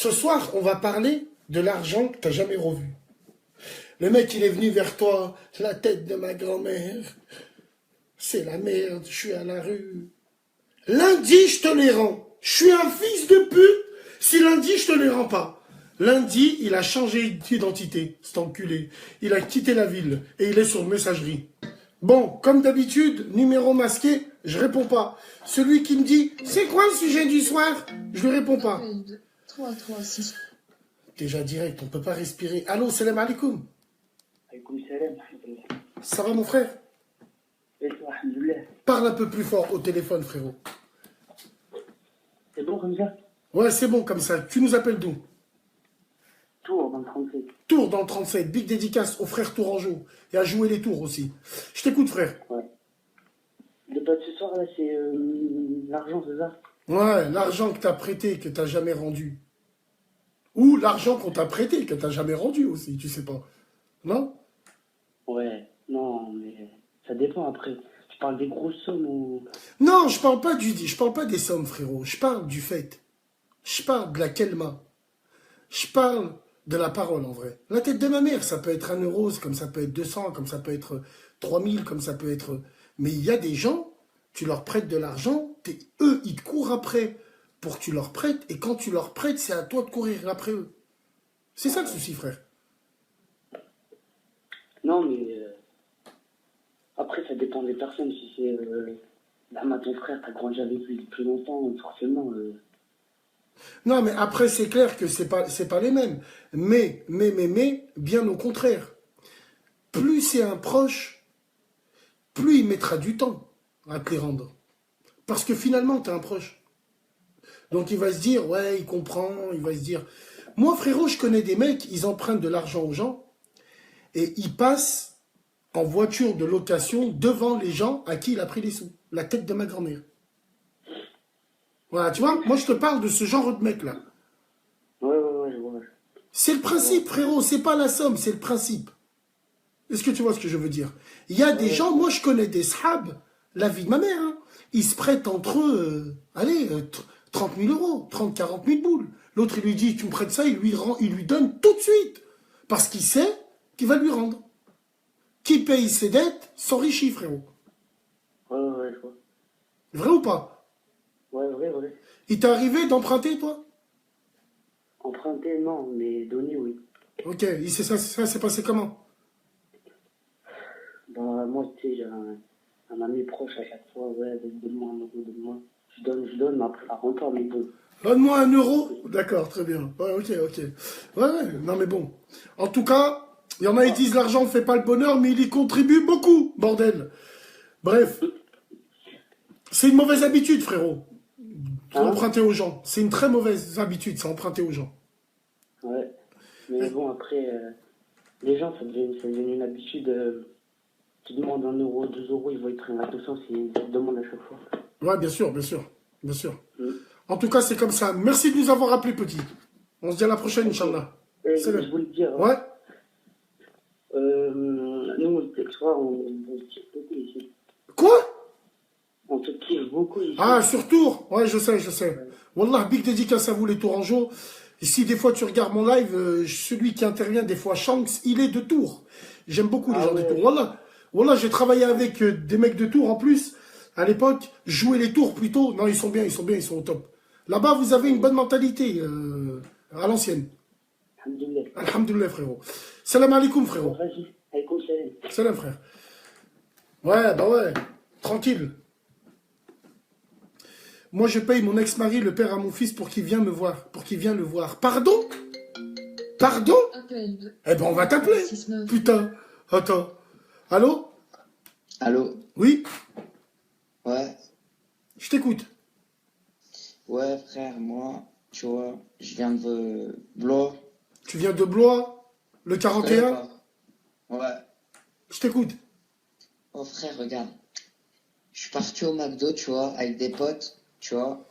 Ce soir, on va parler de l'argent que tu n'as jamais revu. Le mec, il est venu vers toi, la tête de ma grand-mère. C'est la merde, je suis à la rue. Lundi, je te les rends. Je suis un fils de pute si lundi, je te les rends pas. Lundi, il a changé d'identité, cet enculé. Il a quitté la ville et il est sur messagerie. Bon, comme d'habitude, numéro masqué, je réponds pas. Celui qui me dit « C'est quoi le sujet du soir ?» Je lui réponds pas. 3, 3, 6. Déjà direct, on peut pas respirer. Allô, salam alaikum. Alaykoum salam. Ça va mon frère? Et toi, alhamdoulilah. Parle un peu plus fort au téléphone, frérot. C'est bon comme ça? Ouais, c'est bon comme ça. Tu nous appelles d'où? Tours dans le 37. Tours dans le 37. Big dédicace au frère Tourangeau. Et à jouer les tours aussi. Je t'écoute, frère. Ouais. Le pas de ce soir, là, c'est l'argent, c'est ça? Ouais, l'argent que t'as prêté, que t'as jamais rendu. Ou l'argent qu'on t'a prêté, que t'as jamais rendu aussi, tu sais pas. Non? Ouais, non, mais ça dépend après. Tu parles des grosses sommes ou... Non, je parle pas des sommes, frérot. Je parle du fait. Je parle de la kelma. Je parle de la parole, en vrai. La tête de ma mère, ça peut être 1 euro, comme ça peut être 200, comme ça peut être 3000, comme ça peut être... Mais il y a des gens, tu leur prêtes de l'argent, eux, ils te courent après pour que tu leur prêtes, et quand tu leur prêtes, c'est à toi de courir après eux. C'est ça le souci, frère. Non, mais... Après, ça dépend des personnes. Si c'est... Là, ton frère, t'as grandi avec lui depuis longtemps, forcément... Non, mais après, c'est clair que c'est pas les mêmes. Mais, bien au contraire. Plus c'est un proche, plus il mettra du temps à te les rendre. Parce que finalement, t'es un proche. Donc il va se dire, ouais, il comprend, il va se dire... Moi, frérot, je connais des mecs, ils empruntent de l'argent aux gens, et ils passent en voiture de location devant les gens à qui il a pris les sous. La tête de ma grand-mère. Voilà, tu vois, moi je te parle de ce genre de mec-là. Ouais, je vois. C'est le principe, frérot, c'est pas la somme, c'est le principe. Est-ce que tu vois ce que je veux dire? Il y a des gens, moi je connais des sahabs, la vie de ma mère, hein, ils se prêtent entre eux, 30 000 euros, 30, 40 000 boules. L'autre, il lui dit, tu me prêtes ça, il lui donne tout de suite. Parce qu'il sait qu'il va lui rendre. Qui paye ses dettes s'enrichit, frérot. Ouais, je vois. Vrai ou pas? Ouais, vrai. Il t'est arrivé d'emprunter, toi? Emprunter, non, mais donner, oui. Ok, ça s'est passé comment? Ben, moi, tu sais, j'ai un ami proche à chaque fois, ouais, donne-moi 1 euro, donne-moi. Je donne, mais après, la rentable, mais bon. Donne-moi 1 euro. D'accord, très bien. Ouais, ok. Ouais, non mais bon. En tout cas, il y en a qui disent l'argent ne fait pas le bonheur, mais il y contribue beaucoup, bordel. Bref. C'est une mauvaise habitude, frérot. Emprunter aux gens. C'est une très mauvaise habitude, ça, emprunter aux gens. Ouais. Mais bon, après, les gens, ça devient une habitude. Tu demandes 1 euro, 2 euros, ils vont être à 200 s'ils te demandent à chaque fois. Ouais, bien sûr. En tout cas, c'est comme ça. Merci de nous avoir appelés, petit. On se dit à la prochaine, Inch'Allah. Je voulais te dire. Ouais. Nous, ce soir, on se kiffe beaucoup ici. Quoi? On se kiffe beaucoup ici. Ah, sur Tours? Ouais, je sais. Wallah, big dédicace à vous, les Tourangeaux. Si des fois tu regardes mon live, celui qui intervient des fois, Shanks, il est de Tours. J'aime beaucoup les gens de Tours. Wallah, j'ai travaillé avec des mecs de Tours en plus. À l'époque, jouer les Tours plutôt. Non, ils sont bien, ils sont au top. Là-bas, vous avez une bonne mentalité à l'ancienne. Alhamdoulilah. Alhamdoulilah, frérot. Salam alaikum, frérot. Vas-y, alaikum salam. Salam, frère. Ouais. Tranquille. Moi, je paye mon ex-mari, le père à mon fils, pour qu'il vienne me voir. Pour qu'il vienne le voir. Pardon? Appel. Eh ben, on va t'appeler. 6-9. Putain. Attends. Allô? Allô? Oui? Ouais. Je t'écoute. Ouais, frère, moi, tu vois, je viens de Blois. Tu viens de Blois? Le Tu connais 41? pas? Ouais. Je t'écoute. Oh, frère, regarde. Je suis parti au McDo, tu vois, avec des potes, tu vois.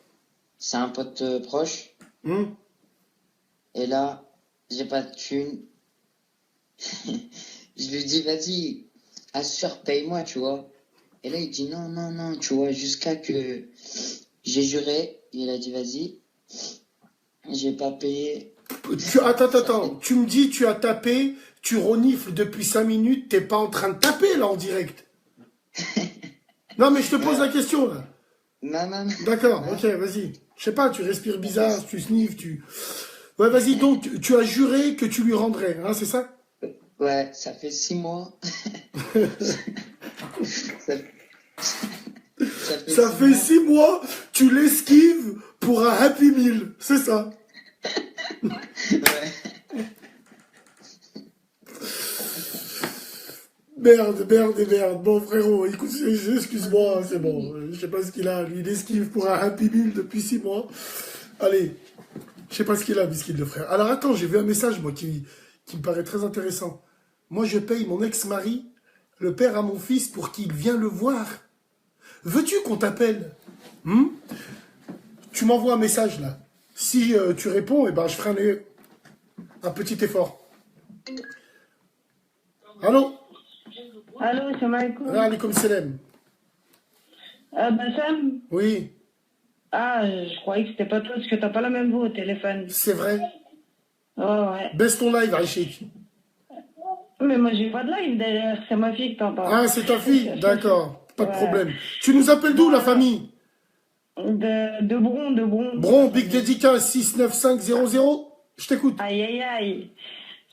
C'est un pote proche. Et là, j'ai pas de thune. Je lui dis, vas-y, assure, paye-moi, tu vois. Et là, il dit, non, tu vois, jusqu'à que j'ai juré. Il a dit, vas-y. J'ai pas payé. Attends. Tu me dis, tu as tapé, tu renifles depuis 5 minutes, t'es pas en train de taper, là, en direct. Non, mais je te pose la question, là. Non. D'accord, ok, vas-y. Je sais pas, tu respires bizarre, tu sniffes, Ouais, vas-y, donc, tu as juré que tu lui rendrais, hein, c'est ça? Ouais, ça fait 6 mois. Ça fait 6 mois, tu l'esquives pour un Happy Meal, c'est ça? Ouais. Merde. Bon, frérot, écoute, excuse-moi, c'est bon. Je sais pas ce qu'il a. Lui, il esquive pour un Happy Meal depuis 6 mois. Allez, je sais pas ce qu'il a, Biscuit le frère. Alors attends, j'ai vu un message, moi, qui me paraît très intéressant. Moi, je paye mon ex-mari, le père à mon fils, pour qu'il vienne le voir. Veux-tu qu'on t'appelle? Tu m'envoies un message, là. Si tu réponds, eh ben, je ferai un petit effort. Allô? Allô, salam alaikum. Alaikum salam. Bassam? Oui, Ah, je croyais que c'était pas toi, parce que t'as pas la même voix au téléphone. c'est vrai. Ouais. Baisse ton live, Aïchik. Mais moi, j'ai pas de live derrière, c'est ma fille que t'en parles. Ah, c'est ta fille? D'accord, pas de Ouais. problème. Tu nous appelles d'où, la famille? De Bron. Bron, Big Dédicace 69500. Je t'écoute. Aïe.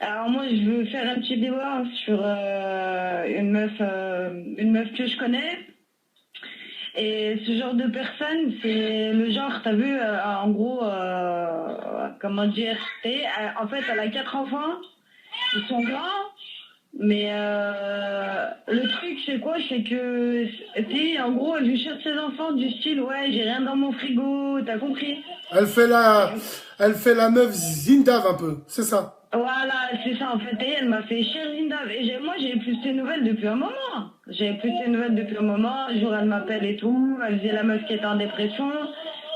Alors moi, je veux faire un petit débat sur une meuf que je connais. Et ce genre de personne, c'est le genre, t'as vu, en gros, comment dire, en fait, elle a 4 enfants, ils sont grands, mais le truc, c'est quoi? C'est que, tu sais, en gros, elle lui cherche ses enfants du style, ouais, j'ai rien dans mon frigo, t'as compris? Elle fait la meuf Zindav un peu, c'est ça. Voilà, c'est ça en fait. Et elle m'a fait cher Zindav. Et moi, j'ai plus ses nouvelles depuis un moment. Un jour, elle m'appelle et tout. Elle faisait la meuf qui était en dépression.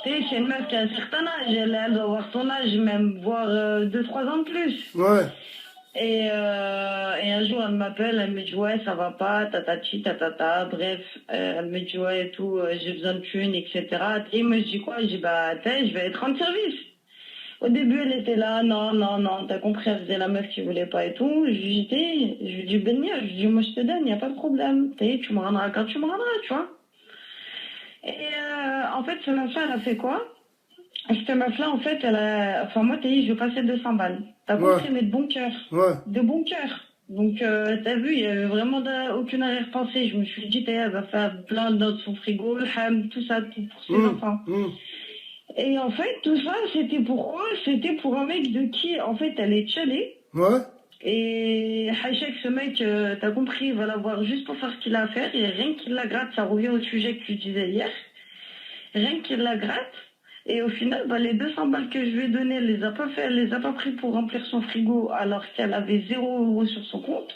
Tu sais, c'est une meuf qui a un certain âge. Elle doit avoir ton âge, même, voire 2-3 ans de plus. Ouais. Et un jour, elle m'appelle. Elle me dit, ouais, ça va pas, tatati, tatata. Bref, elle me dit, ouais, et tout, j'ai besoin de thunes, etc. Et moi, je dis quoi? Je dis, bah, je vais être en service. Au début, elle était là, non, t'as compris, elle faisait la meuf qui voulait pas et tout. Je lui dis, Benny, moi je te donne, y a pas de problème. Tu me rendras quand tu me rendras, tu vois. Et en fait, cette meuf-là, elle a fait quoi? Cette meuf-là, en fait, moi, je vais passer 200 balles. T'as compris, mais de bon cœur. Ouais. De bon cœur. Donc, t'as vu, il y avait vraiment aucune arrière-pensée. Je me suis dit, elle va faire plein dans son frigo, le ham, tout ça, tout pour ses enfants. Et en fait, tout ça, c'était pourquoi? C'était pour un mec de qui, en fait, elle est chalée. Ouais. Et Hachek, ce mec, t'as compris, il va la voir juste pour faire ce qu'il a à faire. Et rien qu'il la gratte, ça revient au sujet que tu disais hier. Rien qu'il la gratte. Et au final, les 200 balles que je lui ai données, elle les a pas pris pour remplir son frigo alors qu'elle avait 0 € sur son compte.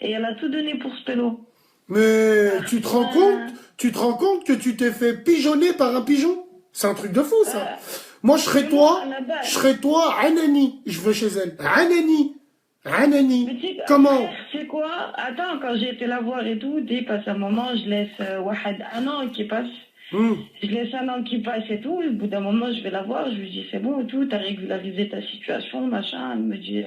Et elle a tout donné pour ce pélo. Mais tu te rends compte que tu t'es fait pigeonner par un pigeon? C'est un truc de fou, ça. Moi, je serais toi, Anani. Je veux chez elle. Anani. Comment? C'est quoi? Attends, quand j'ai été la voir et tout, passe un moment, je laisse un an qui passe. Je laisse un an qui passe et tout. Au bout d'un moment, je vais la voir. Je lui dis, c'est bon et tout, t'as régularisé ta situation, machin. Elle me dit,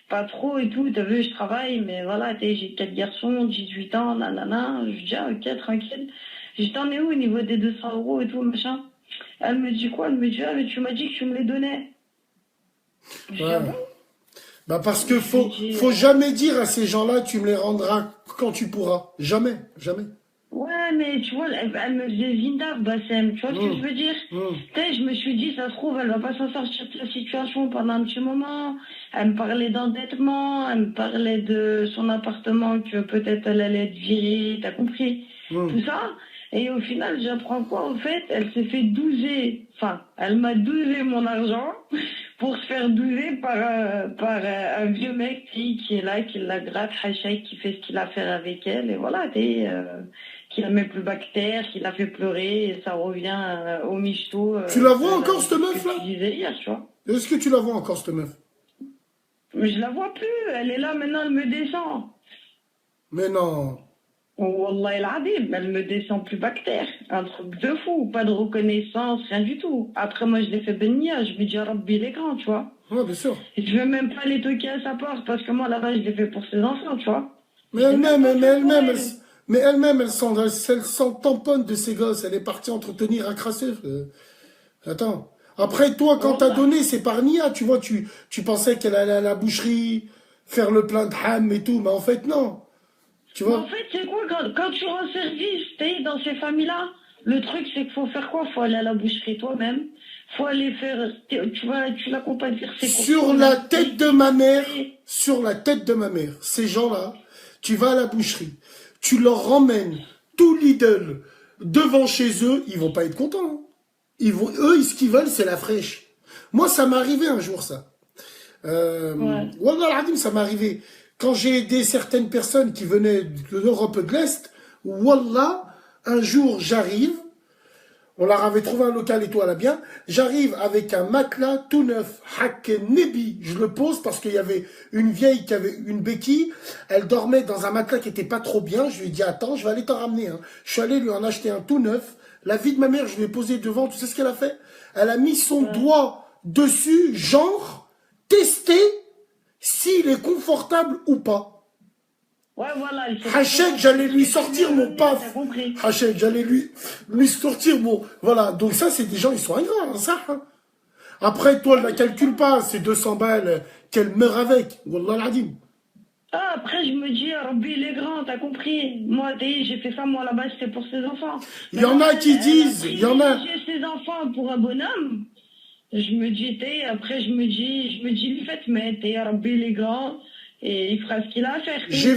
pas trop et tout. T'as vu, je travaille, mais voilà, j'ai 4 garçons, 18 ans, nanana. Je lui dis, ah, ok, tranquille. Je dis, t'en es où au niveau des 200 € et tout, machin? Elle me dit quoi? Elle me dit, ah, mais tu m'as dit que tu me les donnais. Je dis, ah bon? Bah parce que faut jamais dire à ces gens-là, tu me les rendras quand tu pourras. Jamais. Ouais, mais tu vois, elle me faisait Zindav, Bassem. Tu vois ce que je veux dire? Je me suis dit, ça se trouve, elle va pas s'en sortir de la situation pendant un petit moment. Elle me parlait d'endettement, elle me parlait de son appartement, que peut-être elle allait être virée, t'as compris? Tout ça. Et au final, j'apprends quoi? Au fait, elle s'est fait douzer. Enfin, elle m'a dousé mon argent pour se faire douzer par un vieux mec qui est là, qui la gratte, Hachek, qui fait ce qu'il a à faire avec elle. Et voilà, qui la met plus bactère, qui la fait pleurer. Et ça revient au michto. Tu la vois encore, cette meuf-là? Tu disais hier, tu vois. Est-ce que tu la vois encore, cette meuf? Mais je la vois plus. Elle est là, maintenant, elle me descend. Mais non. Wallah el Adim, elle me descend plus bactère. Un truc de fou, pas de reconnaissance, rien du tout. Après, moi, je l'ai fait bénia, je me dis, Rabbi, il est grand, tu vois. Ouais, bien sûr. Et je veux même pas les toquer à sa porte, parce que moi, là-bas, je l'ai fait pour ses enfants, tu vois. Mais elle-même, elle s'en tamponne de ses gosses. Elle est partie entretenir un crasseur. Attends. Après, toi, quand t'as donné, c'est par Nia, tu vois, tu pensais qu'elle allait à la boucherie, faire le plein de ham et tout, mais en fait, non. Tu vois? En fait, c'est quoi, quand tu rends service, t'es dans ces familles-là, le truc, c'est qu'il faut faire quoi? Faut aller à la boucherie toi-même. Faut aller faire, tu l'accompagnes faire ses courses. Sur la tête de ma mère, ces gens-là, tu vas à la boucherie, tu leur ramènes tout Lidl devant chez eux, ils vont pas être contents. Hein. Eux, ce qu'ils veulent, c'est la fraîche. Moi, ça m'est arrivé un jour, ça. Wallah al-Adim, ça m'est arrivé. Quand j'ai aidé certaines personnes qui venaient de l'Europe de l'Est, Wallah, un jour, j'arrive, on leur avait trouvé un local et tout à la bien, j'arrive avec un matelas tout neuf, Hak Nebi, je le pose parce qu'il y avait une vieille qui avait une béquille, elle dormait dans un matelas qui était pas trop bien, je lui ai dit, attends, je vais aller t'en ramener un. Je suis allé lui en acheter un tout neuf, la vie de ma mère, je l'ai posé devant, tu sais ce qu'elle a fait? Elle a mis son doigt dessus, genre, tester s'il est confortable ou pas. Ouais, voilà. Hachek, j'allais lui sortir mon paf. Hachek, j'allais lui sortir mon... Voilà, donc ça, c'est des gens, ils sont ingrats, hein, ça. Hein. Après, toi, ne la calcule pas, c'est 200 balles qu'elle meurt avec. Wallah l'adim. Ah, après, je me dis, Rabbi, il est grand, t'as compris. Moi, j'ai fait ça, moi, là-bas, c'était pour ses enfants. Il y en a qui disent, il y en a... J'ai ses enfants pour un bonhomme. Je me dis, après, je me dis, lui faites, mais Rabbi, il est grand, et il fera ce qu'il a à faire. J'ai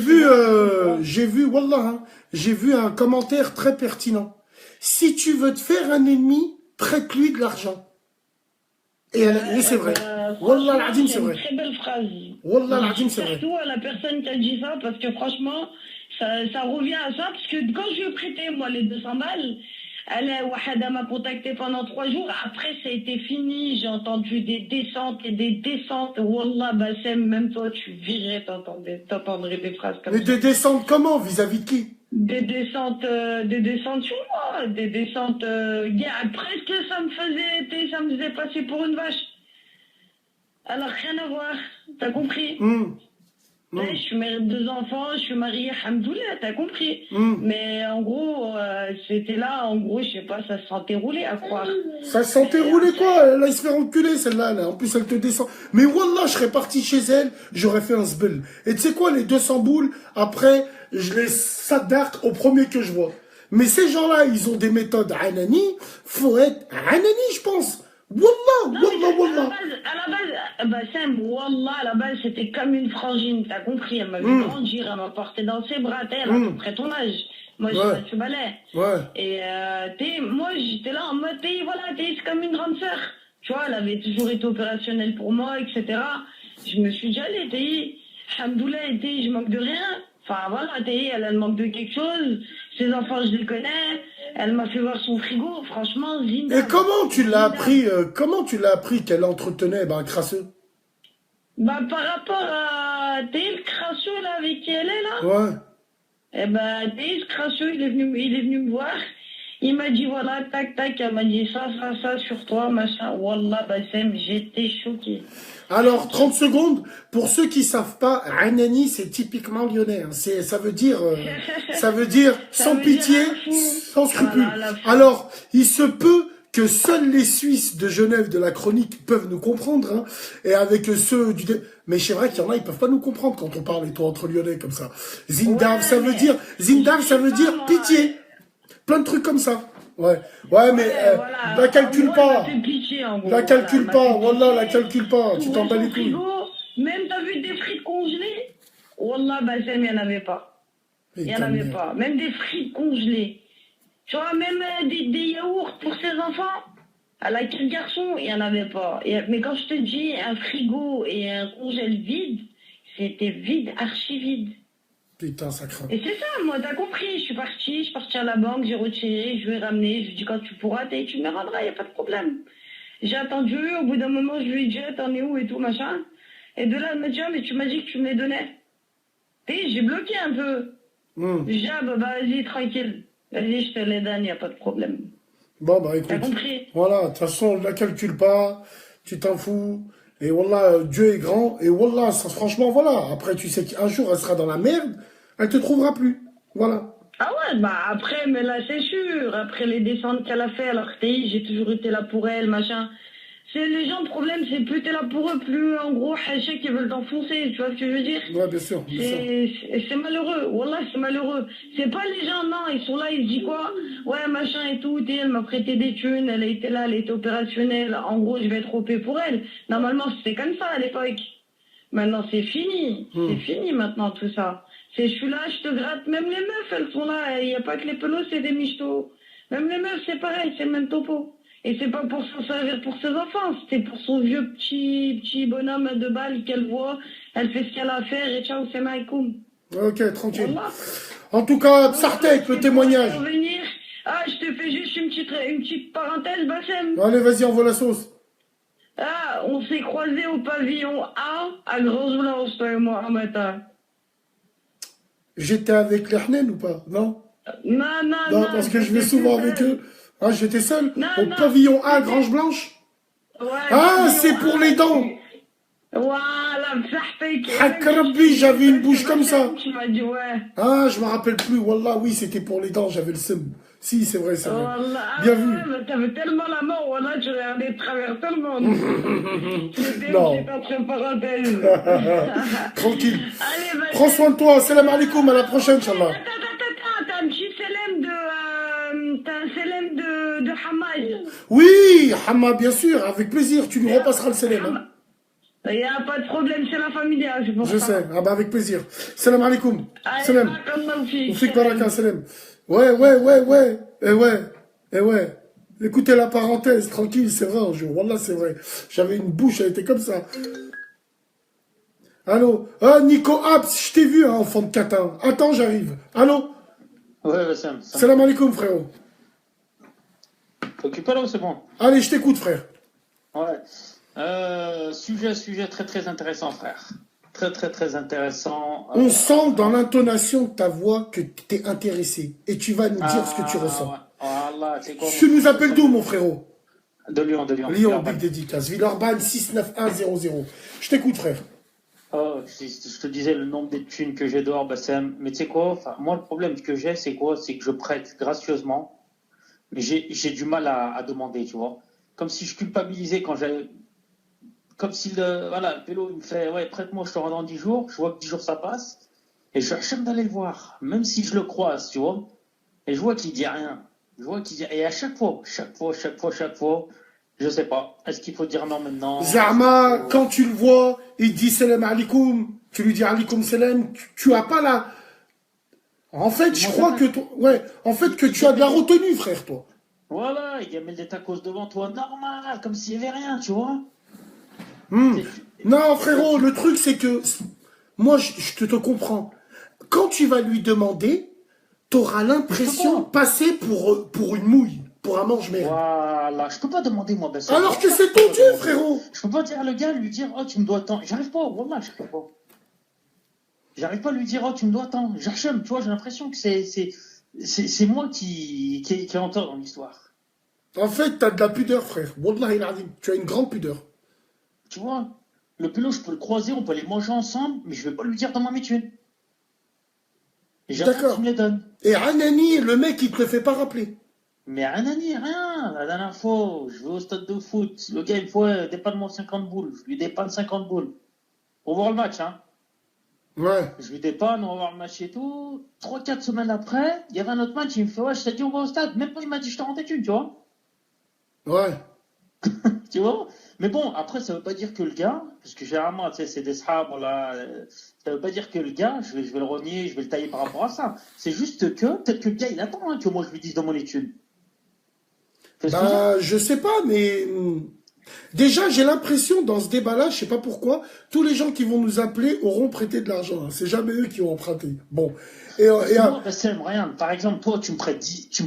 vu, wallah, hein, j'ai vu un commentaire très pertinent. Si tu veux te faire un ennemi, prête-lui de l'argent. Et c'est vrai. Wallah l'adim, c'est vrai. C'est une très belle phrase. Wallah l'adim, c'est vrai. Surtout à la personne qui a dit ça, parce que franchement, ça revient à ça, parce que quand je lui ai prêté, moi, les 200 balles, Wahada m'a contacté pendant 3 jours. Après, ça a été fini. J'ai entendu des descentes et des descentes. Wallah, Bassem, même toi, tu virais, t'entendrais des phrases comme ça. Mais des descentes comment? Vis-à-vis de qui? Des descentes sur moi. Des descentes, presque, ça me faisait passer pour une vache. Alors, rien à voir. T'as compris? Ouais, je suis mère de 2 enfants, je suis mariée, alhamdoulilah, t'as compris. Mais en gros, c'était là, en gros, je sais pas, ça se sentait rouler à croire. Ça se sentait rouler quoi? Elle se fait enculer celle-là, là. En plus elle te descend. Mais wallah, je serais parti chez elle, j'aurais fait un sbel. Et tu sais quoi, les 200 boules, après, je les sadarte au premier que je vois. Mais ces gens-là, ils ont des méthodes Anani, faut être Anani, je pense. Wallah, wallah. À la base, Sam, wallah, à la base, c'était comme une frangine, t'as compris. Elle m'a vu grandir, elle m'a porté dans ses bras, elle a à peu près ton âge. Moi, j'ai pas de balai. Ouais. Et moi, j'étais là en mode, voilà, c'est comme une grande sœur. Tu vois, elle avait toujours été opérationnelle pour moi, etc. Je me suis dit, allez, alhamdoulilah, je manque de rien. Enfin, voilà, elle manque de quelque chose. Ses enfants, je les connais. Elle m'a fait voir son frigo. Franchement, Zinda. Et comment tu l'as appris qu'elle entretenait un crasseux? Par rapport à le crasseux, là, avec qui elle est, là. Ouais. Ce crasseux, il est venu me voir. Il m'a dit, voilà, tac, elle m'a dit ça sur toi, machin. Wallah, Bassem, j'étais choqué. Alors, 30 secondes, pour ceux qui savent pas, Anani, c'est typiquement lyonnais. Hein. Ça veut dire sans pitié, sans scrupule. Alors, il se peut que seuls les Suisses de Genève de la chronique peuvent nous comprendre, hein, et avec ceux du... Mais c'est vrai qu'il y en a, ils peuvent pas nous comprendre quand on parle, et toi, entre lyonnais, comme ça. Zindav, ça veut dire pitié. Plein de trucs comme ça. Ouais, mais voilà. La calcule pas. La calcule pas. Wallah, la calcule pas. Tu t'en bats les couilles. Même t'as vu des frites congelées? Wallah, Bassem, il n'y en avait pas. Il n'y en avait pas. Même des frites congelées. Tu vois, même des yaourts pour ses enfants. À la quel garçon, il n'y en avait pas. Mais quand je te dis un frigo et un congèle vide, c'était vide, archi vide. Putain, ça craint. Et c'est ça, moi, t'as compris. Je suis partie à la banque, j'ai retiré, je lui ai ramené. Je lui ai dit, quand tu pourras, tu me rendras, il n'y a pas de problème. J'ai attendu, au bout d'un moment, je lui ai dit, t'en es où et tout, machin. Et de là, elle m'a dit, mais tu m'as dit que tu me les donnais. J'ai bloqué un peu. Je dis, ah, bah, vas-y, tranquille. Vas-y, je te les donne, y a pas de problème. Bon, bah T'as écoute. compris? Voilà, de toute façon, ne la calcule pas, tu t'en fous. Et Wallah, Dieu est grand. Et Wallah, ça, franchement, voilà. Après, tu sais qu'un jour, elle sera dans la merde, elle te trouvera plus. Voilà. Ah ouais, bah après, mais là, c'est sûr. Après les descentes qu'elle a fait, alors que j'ai toujours été là pour elle, machin. C'est les gens, le problème, c'est plus t'es là pour eux, plus, en gros, Hachek, ils veulent t'enfoncer, tu vois ce que je veux dire? Ouais, bien sûr, bien sûr. C'est malheureux, Wallah, c'est malheureux. C'est pas les gens, non, ils sont là, ils se disent quoi? Ouais, machin et tout, elle m'a prêté des thunes, elle a été là, elle était opérationnelle, en gros, je vais être OP pour elle. Normalement, c'était comme ça à l'époque. Maintenant, c'est fini. C'est fini maintenant, tout ça. C'est je suis là, je te gratte. Même les meufs, elles sont là. Il n'y a pas que les pelos, c'est des michtos. Même les meufs, c'est pareil, c'est le même topo. Et c'est pas pour s'en servir pour ses enfants, c'était pour son vieux petit bonhomme de balle qu'elle voit. Elle fait ce qu'elle a à faire et ciao, c'est Maïkoum. Ok, tranquille. Voilà. En tout cas, Psartek, le témoignage. Ah, je te fais juste une petite parenthèse, Bassem. Allez, vas-y, envoie la sauce. Ah, on s'est croisés au pavillon A, à Gros-Oulance, toi et moi, un matin. J'étais avec les Hmen ou pas? Non? Non, Non, parce que je vais souvent avec eux. Ah, j'étais seul? Non, Au non, pavillon A, Grange Blanche? Ouais, Ah, c'est pour les dents. Voilà, Msahtek. Hakrabi, j'avais une bouche comme ça. Tu m'as dit, ouais. Ah, je me rappelle plus. Wallah, oui, c'était pour les dents, j'avais le seum. Si, c'est vrai, c'est vrai. Wallah, Bien ah, vu. ouais, mais t'avais tellement la mort, voilà, tu regardais de travers tout le monde. Non. J'étais entre parenthèses. Tranquille. Allez, vas-y. Prends soin de toi. Salam alaikum, à la prochaine, Inch'Allah. Attends, t'as un petit célèbre t'as un célèbre de Hamad. Oui, Hamma, bien sûr, avec plaisir. Tu lui repasseras le salam. Hein. Il n'y a pas de problème, c'est la famille, c'est pour Je ça. sais. Ah bah, avec plaisir. Salam alaikum. Allez, Salam. barakallahu fik. Oufik baraka, salam. Ouais. Et ouais. Écoutez la parenthèse, tranquille, c'est vrai un jour. Wallah, c'est vrai. J'avais une bouche, elle était comme ça. Allô? Ah, Nico Abs, je t'ai vu, hein, enfant de catin. Attends, j'arrive. Allô? Ouais, Sam. Salam alaikum, frérot. T'es occupé là ou c'est bon? Allez, je t'écoute, frère. Ouais. Sujet très très intéressant, frère. Très intéressant. On sent dans l'intonation de ta voix que t'es intéressé. Et tu vas nous dire ce que tu ressens. Ouais. Voilà, c'est quoi, Tu nous appelles d'où, mon frérot? De Lyon. Lyon, big dédicace. Villeurbanne 69100. Je t'écoute, frère. Oh, je te disais le nombre de thunes que j'ai dehors, Bassem. Mais tu sais quoi? Enfin, moi, le problème que j'ai, c'est quoi? C'est que je prête gracieusement. Mais j'ai du mal à demander, tu vois. Comme si je culpabilisais quand j'avais. Comme si le pélo, il me fait, ouais, prête-moi, je te rends dans 10 jours. Je vois que 10 jours ça passe. Et je cherche d'aller le voir. Même si je le croise, tu vois. Et je vois qu'il dit rien. Et à chaque fois, je sais pas. Est-ce qu'il faut dire non maintenant? Zama, quand tu le vois, il dit salam alaikum. Tu lui dis alaikum salam. Tu as pas la. En fait, je crois que toi. Ouais, en fait, que tu as de la retenue, frère, toi. Voilà, il y a mis des tacos devant toi, normal, comme s'il n'y avait rien, tu vois. Non, frérot, le truc, c'est que. Moi, je te comprends. Quand tu vas lui demander, t'auras l'impression de passer pour une mouille, pour un mange-merde. Voilà, je peux pas demander, moi, ben, Alors que c'est ton Dieu, frérot. Je peux pas dire le gars, lui dire, oh, tu me dois tant. J'arrive pas, voilà, j'arrive pas. J'arrive pas à lui dire, oh, tu me dois tant. J'achète, tu vois, j'ai l'impression que c'est moi qui est en tort dans l'histoire. En fait, t'as de la pudeur, frère. Wallah il azim. Tu as une grande pudeur. Tu vois, le pélo, je peux le croiser, on peut les manger ensemble, mais je vais pas lui dire dans ma métude. Et j'attends qu'il me les donne. Et Anani, le mec, il te le fait pas rappeler. Mais Anani, rien. La dernière fois, je vais au stade de foot. Le gars, il faut dépanne-moi 50 boules. Je lui dépanne 50 boules. Pour voir le match, hein. Ouais. Je lui dépanne, on va voir le match et tout. 3-4 semaines après, il y avait un autre match, il me fait, ouais, je t'ai dit, on va au stade. Même pas, il m'a dit, je te rends tes thunes, tu vois. Ouais. Tu vois. Mais bon, après, ça veut pas dire que le gars, parce que généralement, tu sais, c'est des sahab, là, ça veut pas dire que le gars, je vais le renier, je vais le tailler par rapport à ça. C'est juste que, peut-être que le gars, il attend, hein, que moi, je lui dise dans mon étude. Bah, je sais pas, mais déjà, j'ai l'impression, dans ce débat-là, je sais pas pourquoi, tous les gens qui vont nous appeler auront prêté de l'argent. Hein. C'est jamais eux qui ont emprunté. Bon. Moi, Bassem, rien. Par exemple, toi, tu me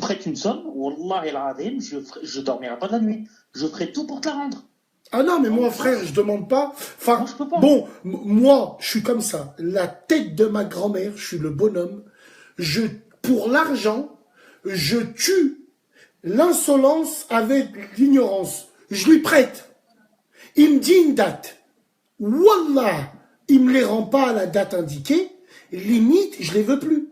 prêtes une somme, Wallah el Adim, je dormirai pas de la nuit. Je ferai tout pour te la rendre. Ah non, mais moi, frère, je demande pas. Enfin, non, je peux pas. Bon, moi, je suis comme ça. La tête de ma grand-mère, je suis le bonhomme. Pour l'argent, je tue l'insolence avec l'ignorance. Je lui prête. Il me dit une date. Wallah, il me les rend pas à la date indiquée. Limite, je les veux plus.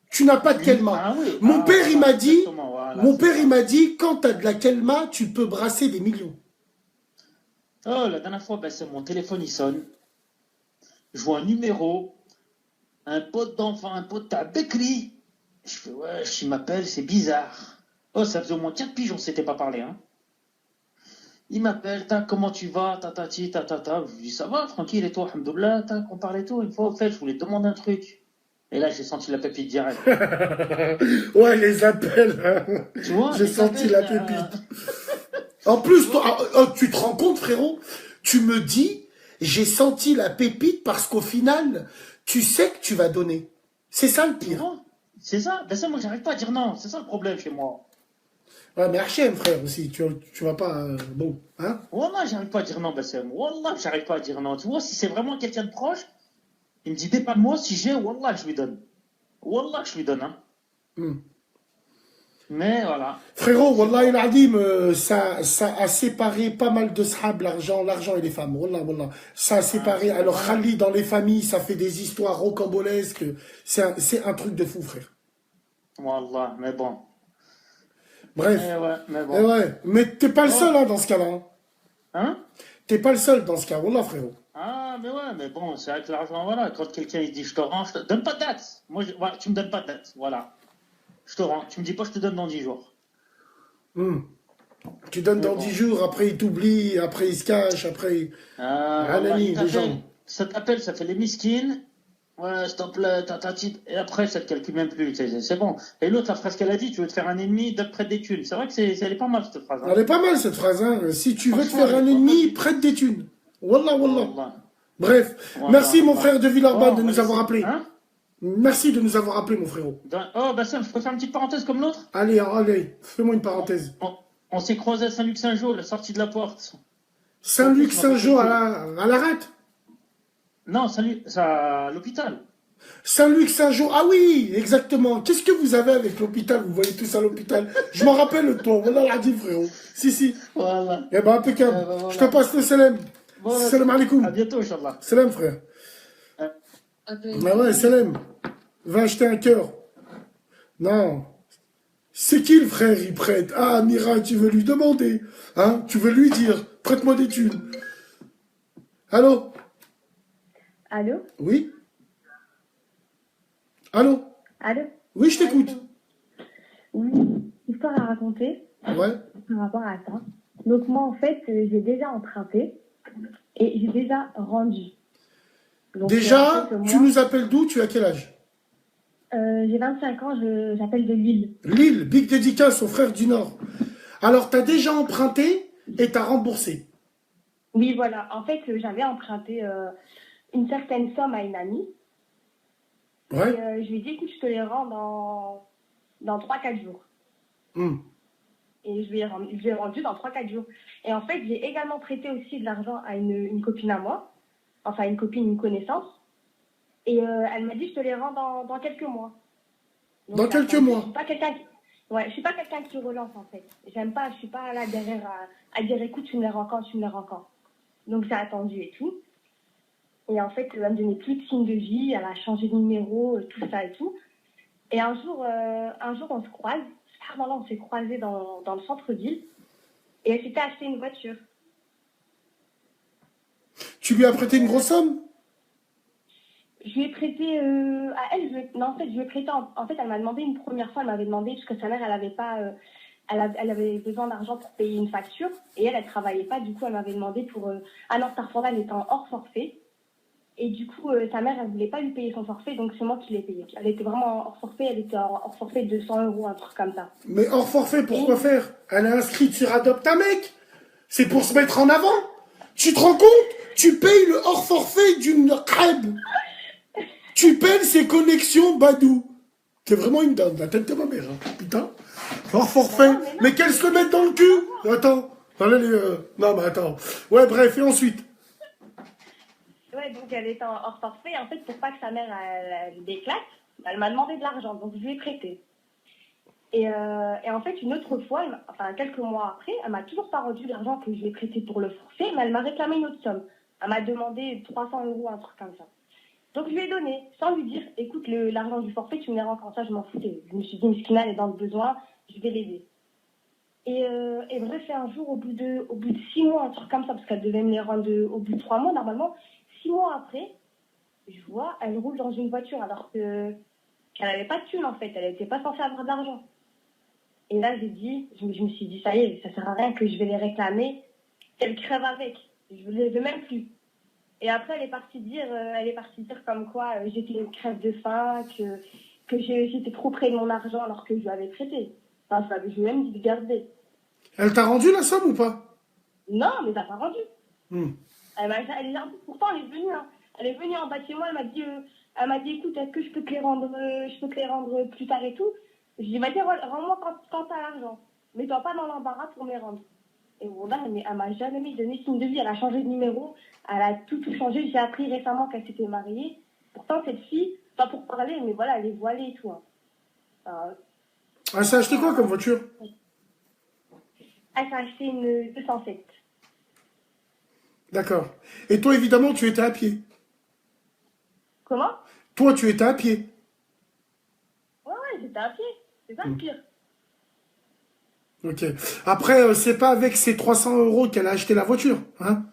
Tu n'as pas de kelma. Ah oui. Mon père, il m'a dit, Voilà, mon père, il m'a dit, quand tu as de la kelma, tu peux brasser des millions. Oh, la dernière fois, c'est mon téléphone, il sonne. Je vois un numéro, un pote d'enfant, un pote à Bekri. Je fais, ouais, il m'appelle, c'est bizarre. Oh, ça faisait au moins 4 piges, on s'était pas parlé, hein. Il m'appelle, comment tu vas, tatati, tatata. Je lui dis, ça va, tranquille, et toi, alhamdoulilah, on parlait tout. Une fois, au fait, je voulais te demander un truc. Et là, j'ai senti la pépite direct. Ouais, les appels. Hein. Tu vois, j'ai senti la pépite. En plus, tu te rends compte, frérot, tu me dis, j'ai senti la pépite parce qu'au final, tu sais que tu vas donner. C'est ça le pire. C'est ça. Ben ça, moi, j'arrive pas à dire non. C'est ça le problème chez moi. Ouais, mais Hachem, frère, aussi, tu vas pas... bon, hein. Wallah, j'arrive pas à dire non, Bassem. Wallah, j'arrive pas à dire non. Tu vois, si c'est vraiment quelqu'un de proche, il me dit, dépanne-moi, si j'ai, Wallah, je lui donne. Wallah, je lui donne, hein. Mais voilà. Frérot, Wallah, il a dit, ça a séparé pas mal de sahab, l'argent et les femmes. Wallah, Wallah. Ça a séparé. Alors, Khali, dans les familles, ça fait des histoires rocambolesques. C'est un truc de fou, frère. Wallah, mais bon. Bref. Ouais, mais bon. Mais t'es pas le seul, hein, dans ce cas-là. Hein? T'es pas le seul dans ce cas. Wallah, frérot. Ah, mais ouais, mais bon, c'est avec l'argent, voilà. Quand quelqu'un, il dit, je te rends, donne pas de date. Moi, voilà, tu me donnes pas de date. Voilà. Je te rends. Tu me dis pas, je te donne dans 10 jours. Tu donnes dans 10 jours, après il t'oublie, après il se cache, après... Voilà, les gens. Ça t'appelle, ça fait les miskines. Ouais, s'il te plaît, et après, ça te calcule même plus. C'est bon. Et l'autre, la phrase qu'elle a dit, tu veux te faire un ennemi, donne prête des thunes. C'est vrai que elle est pas mal, cette phrase. Hein. Elle est pas mal, cette phrase. Hein. Si tu veux te faire un ennemi, prête des thunes. Wallah, wallah. Bref, merci mon frère de Villeurbanne de nous avoir appelés. Hein? Merci de nous avoir appelés, mon frérot. Oh, bah ça, je peux faire une petite parenthèse comme l'autre? Allez, fais-moi une parenthèse. On s'est croisés à Saint-Luc-Saint-Jean, la sortie de la porte. Saint-Luc-Saint-Jean à la rate? Non, à l'hôpital. Saint-Luc-Saint-Jean, ah oui, exactement. Qu'est-ce que vous avez avec l'hôpital? Vous voyez tous à l'hôpital. Je m'en rappelle de toi, voilà l'a dit, frérot. Si. Voilà. Eh ben, impeccable. Voilà. Je te passe le salam. Voilà. Salam alaikum. À bientôt, Inch'Allah. Salam, frère. Ah ouais, salam. Va acheter un cœur. Non. C'est qui le frère, il prête? Ah, Mira, tu veux lui demander. Hein? Tu veux lui dire, prête-moi des thunes. Allô? Allô? Oui? Allô? Allô? Oui, je t'écoute. Oui, histoire à raconter. Ouais. Par rapport à ça. Donc moi, en fait, j'ai déjà emprunté et j'ai déjà rendu. Donc, déjà, en fait, tu nous appelles d'où? Tu as quel âge? J'ai 25 ans, j'appelle de Lille. Lille, big dédicace aux frères du Nord. Alors, tu as déjà emprunté et tu as remboursé? Oui, voilà. En fait, j'avais emprunté une certaine somme à une amie. Ouais. Et je lui ai dit, écoute, je te les rends dans 3-4 jours. Et je lui ai rendu dans 3-4 jours. Et en fait, j'ai également prêté aussi de l'argent à une copine à moi. Enfin, une connaissance. Et elle m'a dit, je te les rends dans quelques mois. Donc, dans quelques mois. Je suis pas quelqu'un qui relance, en fait. J'aime pas, je suis pas là derrière à dire, écoute, tu me les rends quand. Donc, j'ai attendu et tout. Et en fait, elle me donnait plus de signes de vie, elle a changé de numéro, tout ça et tout. Et un jour, on se croise. On s'est croisés dans le centre-ville. Et elle s'était acheté une voiture. Tu lui as prêté une grosse somme? Je lui ai prêté à elle. Je lui ai prêté. En fait, elle m'a demandé une première fois. Elle m'avait demandé parce que sa mère, elle avait pas. Elle avait besoin d'argent pour payer une facture et elle travaillait pas. Du coup, elle m'avait demandé pour. Ah non, cette fois-là, elle était en hors forfait. Et du coup, sa mère, elle voulait pas lui payer son forfait, donc c'est moi qui l'ai payé. Elle était vraiment hors forfait. Elle était hors forfait de 200 €, un truc comme ça. Mais hors forfait, pourquoi faire? Elle est inscrite sur Adopte un mec. C'est pour se mettre en avant. Tu te rends compte? Tu payes le hors forfait d'une crêpe. Tu payes ses connexions Badou. T'es vraiment une dinde, la tête de ma mère, hein. Putain. Hors forfait. Mais qu'elle se le mette dans le cul. Attends. Non, mais attends. Ouais, bref, et ensuite? Ouais, donc elle était en hors forfait. En fait, pour pas que sa mère elle déclate, Elle m'a demandé de l'argent, donc je lui ai prêté. Et en fait, une autre fois, enfin quelques mois après, elle m'a toujours pas rendu l'argent que je lui ai prêté pour le forfait, mais elle m'a réclamé une autre somme. Elle m'a demandé 300 €, un truc comme ça. Donc je lui ai donné, sans lui dire, écoute, l'argent du forfait, tu me les rends quand ça, je m'en foutais. Je me suis dit, Miskina, elle est dans le besoin, je vais l'aider. Et bref, un jour, au bout de 6 mois, un truc comme ça, parce qu'elle devait me les rendre au bout de 3 mois, normalement, 6 mois après, je vois, elle roule dans une voiture, alors qu'elle n'avait pas de thune, en fait, elle n'était pas censée avoir de l'argent. Et là, je me suis dit, ça y est, ça sert à rien que je vais les réclamer, qu'elle crève avec. Je ne les veux même plus. Et après, elle est partie dire comme quoi j'étais une crève de faim, que j'étais trop près de mon argent alors que je lui avais prêté. Enfin, je lui ai même dit de garder. Elle t'a rendu la somme ou pas? Non, mais t'as pas rendu. Hmm. Pourtant, elle est venue. Hein. Elle est venue en bas de chez moi, elle m'a dit, écoute, est-ce que je peux te les rendre, plus tard et tout. Je lui ai dit, vas-y, rends-moi quand t'as l'argent. Mets-toi pas dans l'embarras pour me les rendre. Et voilà, mais elle m'a jamais mis donné signe de vie. Elle a changé de numéro, elle a tout changé. J'ai appris récemment qu'elle s'était mariée. Pourtant, cette fille, pas pour parler, mais voilà, elle est voilée et tout. Hein. Elle s'est acheté quoi comme voiture? Elle s'est acheté une 207. D'accord. Et toi, évidemment, tu étais à pied. Comment? Toi, tu étais à pied. Ouais, j'étais à pied. C'est ça le pire. Ok. Après, c'est pas avec ces 300 € qu'elle a acheté la voiture, hein?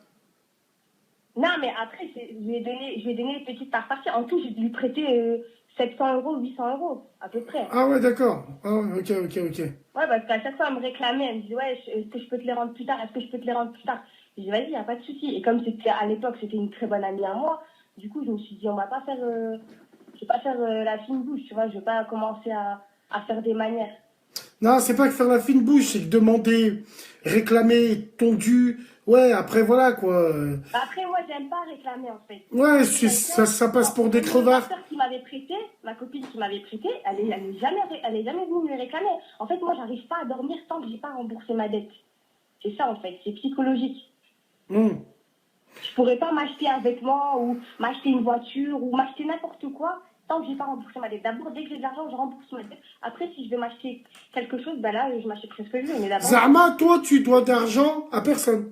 Non, mais après, je lui ai donné les petites parts parties. En tout, j'ai dû lui prêter 700 €, 800 € à peu près. Ah ouais, d'accord. Ah ouais, ok. Ouais, parce qu'à chaque fois, elle me réclamait. Elle me disait, ouais, est-ce que je peux te les rendre plus tard? Est-ce que je peux te les rendre plus tard? Je dis, vas-y, il n'y a pas de souci. Et comme à l'époque, c'était une très bonne amie à moi, du coup, je me suis dit, je vais pas faire la fine bouche, tu vois. Je vais pas commencer à faire des manières. Non, c'est pas que faire la fine bouche, c'est que demander, réclamer ton dû. Ouais, après, voilà, quoi. Après, moi, j'aime pas réclamer, en fait. Ouais, ça passe pour des crevards. Ma copine qui m'avait prêté, elle est jamais venue me réclamer. En fait, moi, j'arrive pas à dormir tant que j'ai pas remboursé ma dette. C'est ça, en fait. C'est psychologique. Je pourrais pas m'acheter un vêtement ou m'acheter une voiture ou m'acheter n'importe quoi tant que j'ai pas remboursé ma dette. D'abord, dès que j'ai de l'argent, je rembourse ma dette. Après, si je vais m'acheter quelque chose, ben là, je m'achèterai ce que je veux. Mais d'abord... Zama, toi, tu dois d'argent à personne.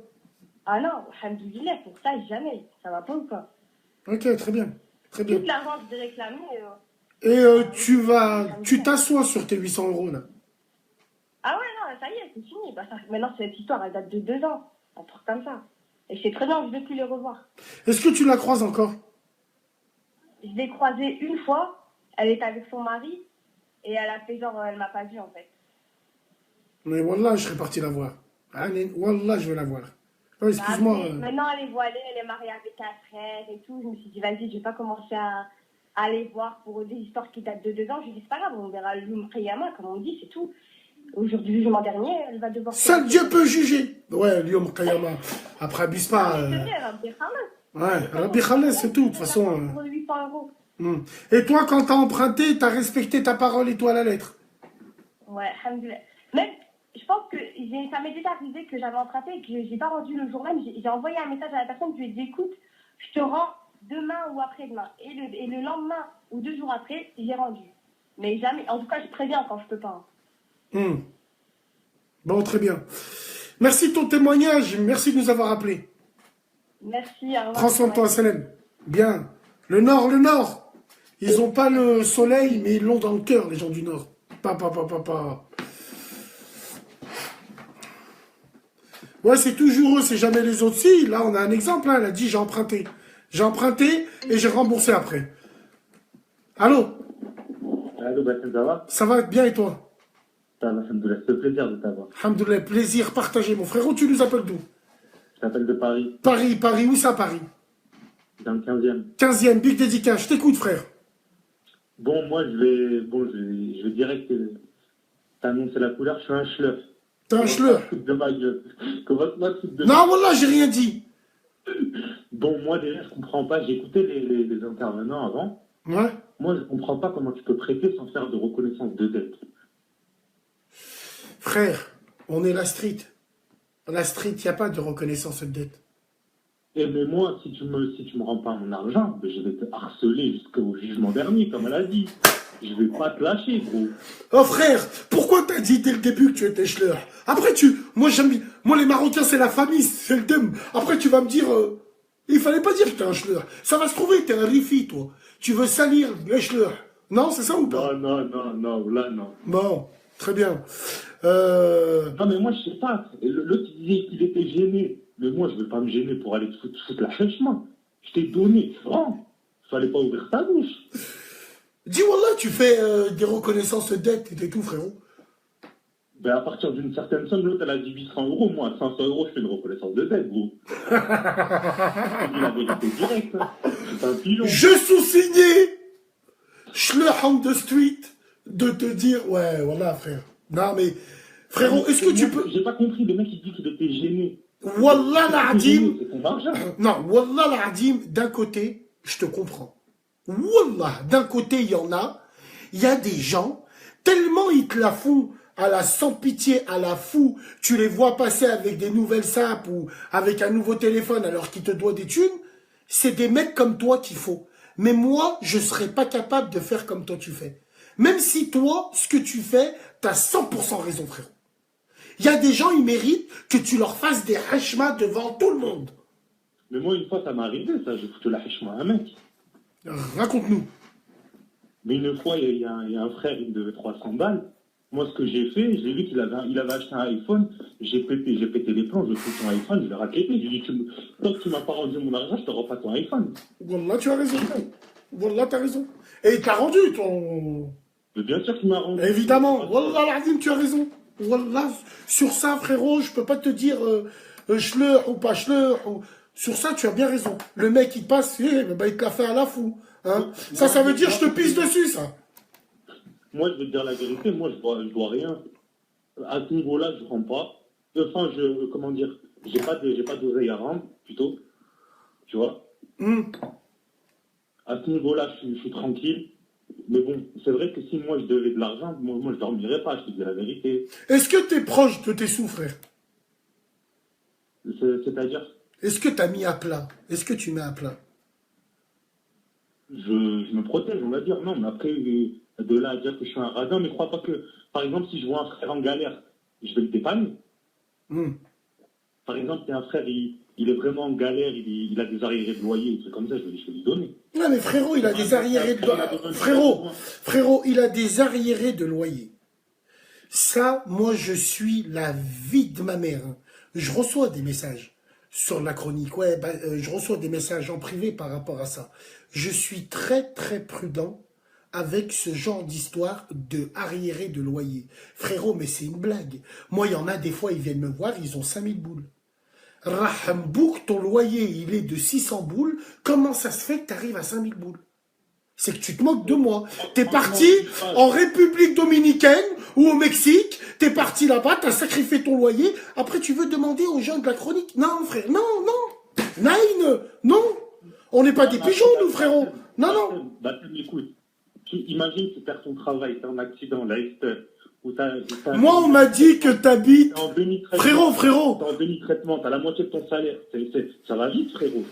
Ah non, alhamdoulilah, pour ça, jamais. Ça va pas ou pas? Ok, très bien. Très bien. Tout l'argent que j'ai réclamé... Et tu t'assois sur tes 800 € là. Ah ouais, non, ça y est, c'est fini. Bah, maintenant, cette histoire, elle date de 2 ans. Un truc comme ça. Et je sais très bien que je ne vais plus les revoir. Est-ce que tu la croises encore? Je l'ai croisée une fois. Elle était avec son mari. Et elle a fait genre, elle m'a pas vue en fait. Mais Wallah, je serais parti la voir. Wallah, je vais la voir. Oh, excuse-moi. Maintenant, elle est voilée, elle est mariée avec un frère et tout. Je me suis dit, vas-y, je vais pas commencer à aller voir pour des histoires qui datent de 2 ans. Je lui ai dit, c'est pas grave, on verra le Qiyamah, comme on dit, c'est tout. Aujourd'hui, le jugement dernier, elle va devoir... Seul Dieu peut juger. Ouais, l'Yom Qiyamah. Après, abuse pas. Ouais, Rabbi Khaled, c'est tout, de toute façon. Pour 800 €. Et toi, quand t'as emprunté, t'as respecté ta parole et toi la lettre? Ouais, alhamdoulilah. Même, je pense que ça m'est déjà arrivé que j'avais emprunté et que j'ai pas rendu le jour même. J'ai envoyé un message à la personne, je lui ai dit, écoute, je te rends demain ou après-demain. Et le lendemain ou 2 jours après, j'ai rendu. Mais jamais, en tout cas, je préviens quand je peux pas. Bon, très bien. Merci de ton témoignage, merci de nous avoir appelés. Merci, au revoir. Prends soin de toi, Salem. Bien. Le Nord. Ils ont pas le soleil, mais ils l'ont dans le cœur, les gens du Nord. Papa. Ouais, c'est toujours eux, c'est jamais les autres. Si, là, on a un exemple, hein, elle a dit, j'ai emprunté. J'ai emprunté et j'ai remboursé après. Allô? Allô, Bassem, ça va? Ça va bien et toi? Ça va, alhamdoulilah, c'est un plaisir de t'avoir. Alhamdoulilah, plaisir partagé. Mon frérot, tu nous appelles d'où? Je t'appelle de Paris. Paris, où ça, Paris? Dans le 15e. 15e, big dédicace. Je t'écoute, frère. Bon, moi, je vais direct t'annoncer la couleur. Je suis un schleur. T'es un schleur? De ma gueule. Commence pas de Non, voilà, j'ai rien dit. Bon, moi, déjà, je comprends pas. J'ai écouté les intervenants avant. Ouais. Moi, je comprends pas comment tu peux prêter sans faire de reconnaissance de dette. Frère, on est la street. La street, il n'y a pas de reconnaissance de dette. Et mais moi, si tu me rends pas mon argent, ben, je vais te harceler jusqu'au jugement dernier, comme elle a dit. Je vais pas te lâcher, gros. Oh frère, pourquoi t'as dit dès le début que tu étais schleur? Après moi j'aime bien, moi les Marocains c'est la famille, c'est le thème. Après tu vas me dire, il fallait pas dire que t'es un schleur. Ça va se trouver, t'es un rifi toi. Tu veux salir les schleurs. Non, c'est ça ou pas? Non, là non. Bon, très bien. Non mais moi je sais pas, l'autre il disait qu'il était gêné. Mais moi je vais pas me gêner pour aller te foutre la chemin. Je t'ai donné, franc. Fallait pas ouvrir ta bouche. Dis wallah, tu fais des reconnaissances de dette et tout, frérot. Ben à partir d'une certaine somme, l'autre elle a dit 800 euros, moi à 500 euros je fais une reconnaissance de dette, gros. Je dis la vérité directe, hein. C'est un pilon. Je sous-signais Schleur on the street de te dire, ouais, voilà frère. Non mais, frérot, est-ce que tu peux... J'ai pas compris, le mec il dit qu'il était gêné. Wallah l'Adim, C'est ton argent. non, Wallah l'Adim, d'un côté, je te comprends. Wallah, d'un côté, il y a des gens, tellement ils te la font à la sans pitié, à la fou, tu les vois passer avec des nouvelles sapes ou avec un nouveau téléphone alors qu'ils te doivent des thunes, c'est des mecs comme toi qu'il faut. Mais moi, je serais pas capable de faire comme toi tu fais. Même si toi, ce que tu fais, t'as 100% raison, frérot. Il y a des gens, ils méritent que tu leur fasses des hachmas devant tout le monde. Mais moi, une fois, ça m'est arrivé, ça. J'ai foutu la hachma à un mec. Raconte-nous. Mais une fois, il y a un frère, il me devait 300 balles. Moi, ce que j'ai fait, j'ai vu qu'il avait acheté un iPhone. J'ai pété les plans, je fous ton iPhone, je l'ai raquetté. J'ai dit, tant que tu m'as pas rendu mon argent, je te rends pas ton iPhone. Wallah, tu as raison. Wallah, t'as raison. Et il t'a rendu ton... Mais bien sûr qu'il m'a rendu. Évidemment. Wallah, l'Azim, tu as raison. Wallah, sur ça, frérot, je peux pas te dire schleur ou pas schleur. Sur ça, tu as bien raison. Le mec, il passe, il te l'a fait à la fou. Hein. Ça veut dire je te pisse dessus, ça. Moi, je vais te dire la vérité, moi, je dois rien. À ce niveau-là, je rends pas. Enfin, comment dire, j'ai pas d'oseille à rendre, plutôt. Tu vois. À ce niveau-là, je suis tranquille. Mais bon, c'est vrai que si moi, je devais de l'argent, moi, je dormirais pas, je te dis la vérité. Est-ce que t'es proche de tes sous, frère? C'est-à-dire? Est-ce que t'as mis à plat? Est-ce que tu mets à plat? Je me protège, on va dire. Non, mais après, de là à dire que je suis un radin, mais crois pas que, par exemple, si je vois un frère en galère, je vais le dépanner. Par exemple, il y a un frère, il est vraiment en galère, il a des arriérés de loyer, des trucs comme ça, je vais lui donner. Non, mais frérot, il a des arriérés de loyer. Frérot, il a des arriérés de loyer. Ça, moi, je suis la vie de ma mère. Je reçois des messages sur la chronique. Ouais, je reçois des messages en privé par rapport à ça. Je suis très, très prudent avec ce genre d'histoire de arriéré de loyer. Frérot, mais c'est une blague. Moi, il y en a des fois, ils viennent me voir, ils ont 5000 boules. Rahambouk, ton loyer, il est de 600 boules. Comment ça se fait que tu arrives à 5000 boules? C'est que tu te moques de moi. T'es parti en République Dominicaine ou au Mexique, t'es parti là-bas, t'as sacrifié ton loyer, après tu veux demander aux gens de la chronique. Non, frère, non. Naïne, non. On n'est pas des pigeons, nous, frérot. Non. Écoute, imagine que tu perds ton travail, t'as un accident, là, moi, on m'a dit que t'habites... Frérot. T'es en béni-traitement, t'as la moitié de ton salaire. Ça va vite, frérot.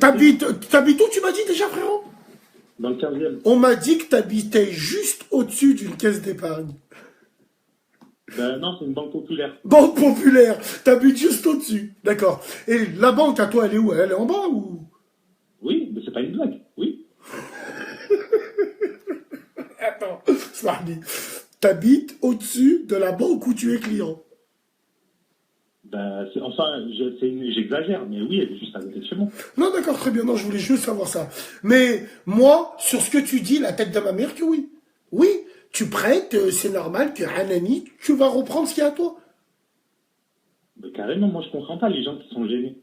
T'habites où, tu m'as dit déjà, frérot? Dans le 15e. On m'a dit que t'habitais juste au-dessus d'une caisse d'épargne. Ben non, c'est une banque populaire. Banque populaire. T'habites juste au-dessus. D'accord. Et la banque, à toi, elle est où? Elle est en bas ou? Oui, mais c'est pas une blague. Oui. Attends, Smarty. T'habites au-dessus de la banque où tu es client. Ben, j'exagère, mais oui, elle est juste à côté de chez moi. Non, d'accord, très bien. Non, je voulais juste savoir ça. Mais moi, sur ce que tu dis, la tête de ma mère, que oui. Oui, tu prêtes, c'est normal que Hanani, tu vas reprendre ce qu'il y a à toi. Mais carrément, moi, je comprends pas les gens qui sont gênés.